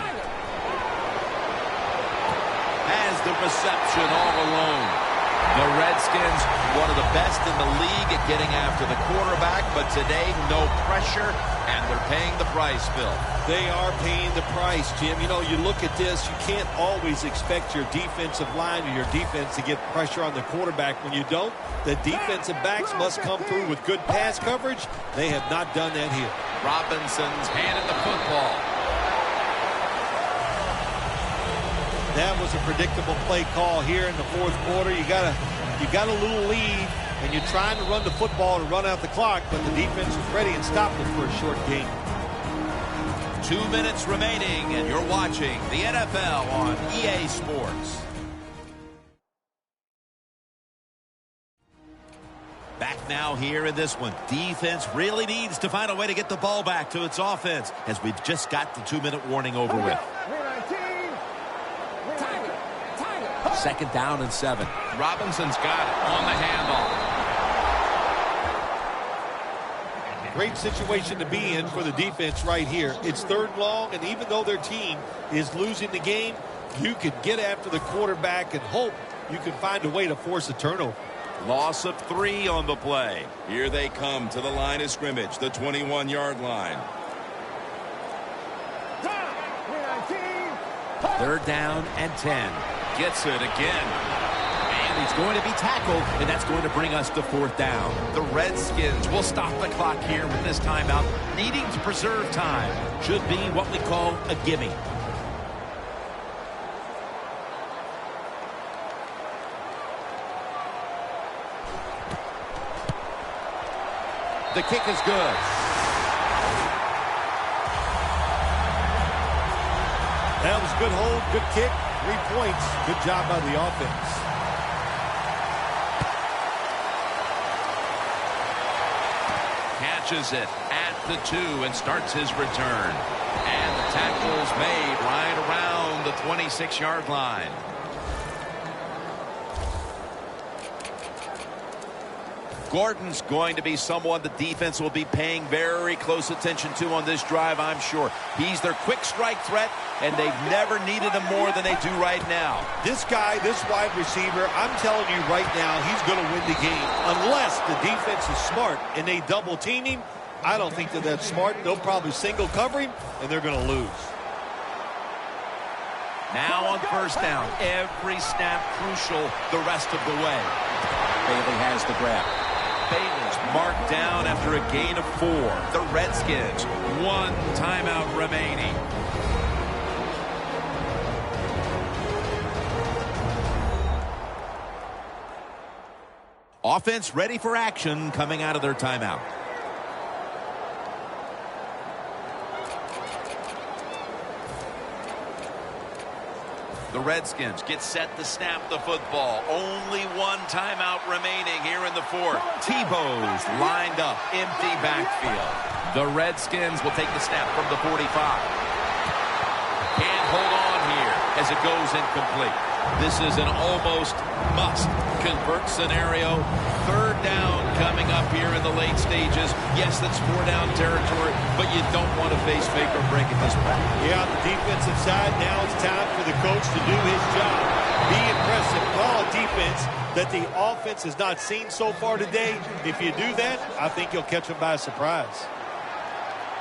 Has the reception all alone. The Redskins, one of the best in the league at getting after the quarterback, but today no pressure, and they're paying the price, Phil. They are paying the price, Jim. You know, you look at this, you can't always expect your defensive line or your defense to get pressure on the quarterback. When you don't, the defensive backs must come through with good pass coverage. They have not done that here. Robinson's handed the football. That was a predictable play call here in the fourth quarter. You got a little lead, and you're trying to run the football to run out the clock, but the defense was ready and stopped it for a short gain. 2 minutes remaining, and you're watching the NFL on EA Sports. Back now here in this one. Defense really needs to find a way to get the ball back to its offense, as we've just got the 2-minute warning over with. 2nd down and 7. Robinson's got it on the handoff. Great situation to be in for the defense right here. It's 3rd long, and even though their team is losing the game, you could get after the quarterback and hope you can find a way to force a turnover. Loss of 3 on the play. Here they come to the line of scrimmage, the 21-yard line. 3rd down and 10. Gets it again. And he's going to be tackled, and that's going to bring us to 4th down. The Redskins will stop the clock here with this timeout, needing to preserve time. Should be what we call a gimme. The kick is good. That was a good hold, good kick, 3 points. Good job by the offense. Catches it at the 2 and starts his return. And the tackle's made right around the 26-yard line. Gordon's going to be someone the defense will be paying very close attention to on this drive, I'm sure. He's their quick strike threat, and they've never needed him more than they do right now. This guy, this wide receiver, I'm telling you right now, he's going to win the game. Unless the defense is smart and they double team him, I don't think that that's smart. They'll probably single cover him, and they're going to lose. Now on 1st down, every snap crucial the rest of the way. Bailey has the grab. Bailey's marked down after a gain of 4. The Redskins, 1 timeout remaining. Offense ready for action coming out of their timeout. The Redskins get set to snap the football. Only 1 timeout remaining here in the 4th. Tebow's lined up, empty backfield. The Redskins will take the snap from the 45. Can't hold on here as it goes incomplete. This is an almost must-convert scenario. 3rd down coming up here in the late stages. Yes, that's 4-down territory, but you don't want to face make or break at this point. Yeah, on the defensive side, now it's time for the coach to do his job. Be impressive. Call a defense that the offense has not seen so far today. If you do that, I think you'll catch them by surprise.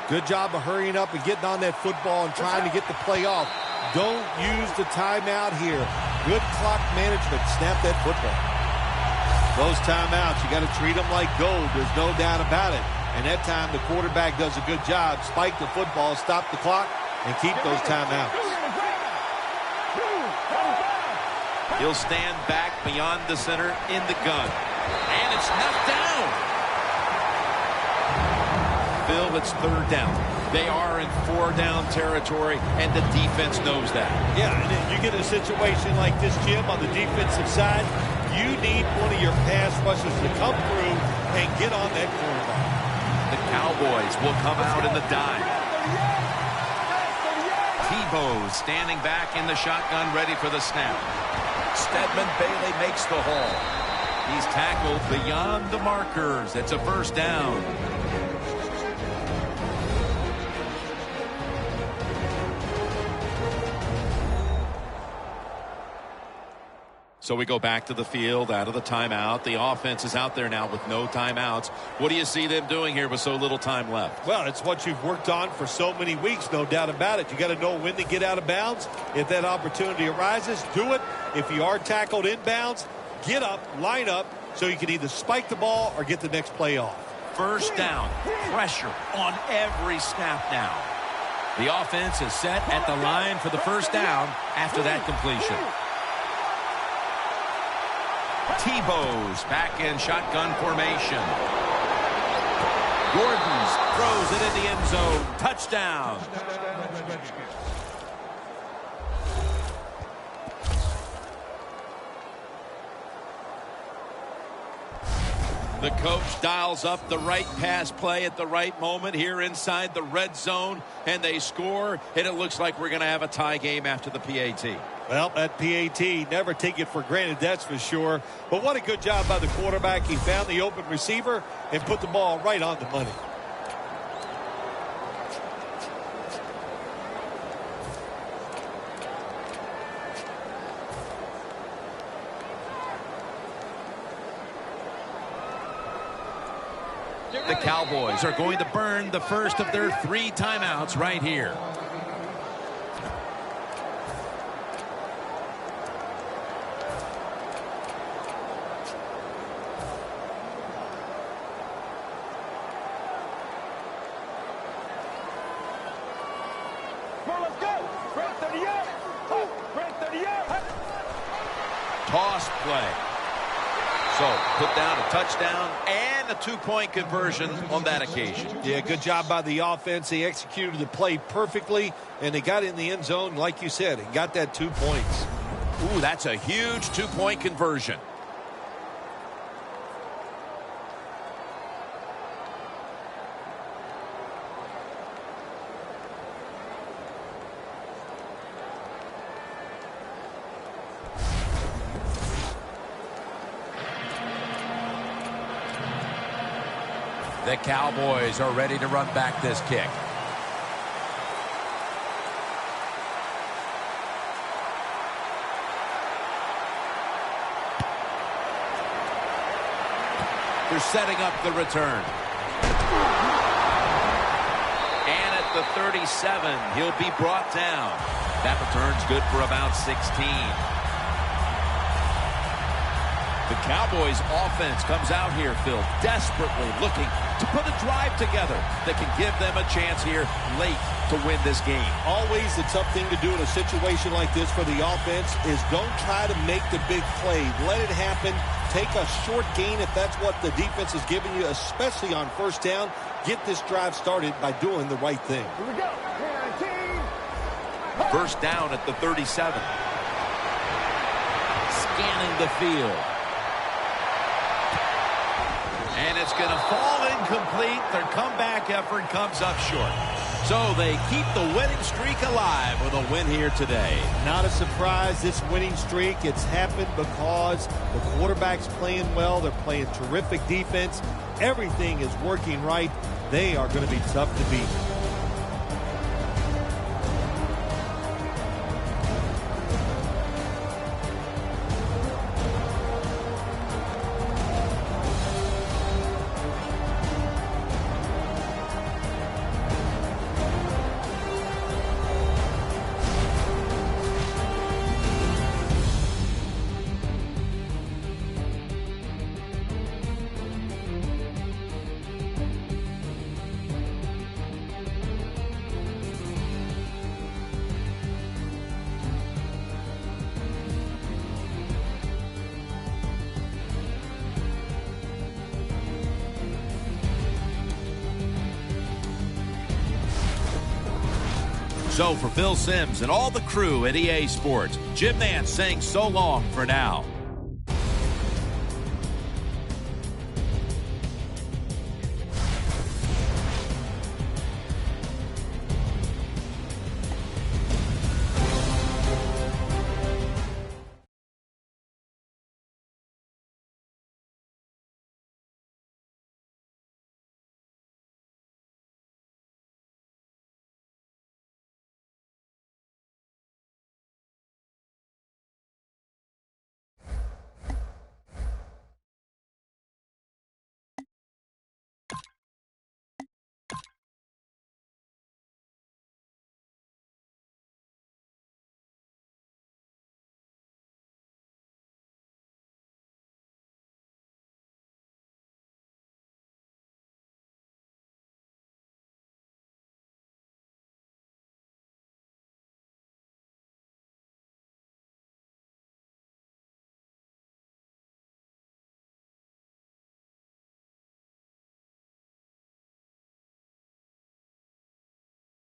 Good job of hurrying up and getting on that football and trying to get the play off. Don't use the timeout here. Good clock management. Snap that football. Those timeouts, you got to treat them like gold. There's no doubt about it. And that time, the quarterback does a good job. Spike the football, stop the clock, and keep those timeouts. He'll stand back beyond the center in the gun. And it's knocked down. Phil, it's third down. They are in four-down territory, and the defense knows that. Yeah, and then you get a situation like this, Jim, on the defensive side, you need one of your pass rushers to come through and get on that quarterback. The Cowboys will come out in the dime. Tebow standing back in the shotgun, ready for the snap. Stedman Bailey makes the haul. He's tackled beyond the markers. It's a first down. So we go back to the field out of the timeout. The offense is out there now with no timeouts. What do you see them doing here with so little time left? Well, it's what you've worked on for so many weeks, no doubt about it. You got to know when to get out of bounds. If that opportunity arises, do it. If you are tackled inbounds, get up, line up, so you can either spike the ball or get the next play off. First down. Pressure on every snap now. The offense is set at the line for the first down after that completion. Tebow's back in shotgun formation. Gordon's throws it in the end zone. Touchdown. The coach dials up the right pass play at the right moment here inside the red zone, and they score, and it looks like we're going to have a tie game after the PAT. Well, that PAT, never take it for granted, that's for sure. But what a good job by the quarterback. He found the open receiver and put the ball right on the money. The Cowboys are going to burn the first of their 3 timeouts right here. Toss play. So put down a touchdown and a 2-point conversion on that occasion. Yeah, good job by the offense. They executed the play perfectly, and they got in the end zone, like you said, and got that 2 points. Ooh, that's a huge 2-point conversion. The Cowboys are ready to run back this kick. They're setting up the return. And at the 37, he'll be brought down. That return's good for about 16. The Cowboys offense comes out here, Phil, desperately looking to put a drive together that can give them a chance here late to win this game. Always the tough thing to do in a situation like this for the offense is don't try to make the big play. Let it happen. Take a short gain if that's what the defense is giving you, especially on first down. Get this drive started by doing the right thing. Here we go. First down at the 37. Scanning the field. And it's going to fall incomplete. Their comeback effort comes up short. So they keep the winning streak alive with a win here today. Not a surprise, this winning streak. It's happened because the quarterback's playing well. They're playing terrific defense. Everything is working right. They are going to be tough to beat. So for Phil Simms and all the crew at EA Sports, Jim Nance saying so long for now.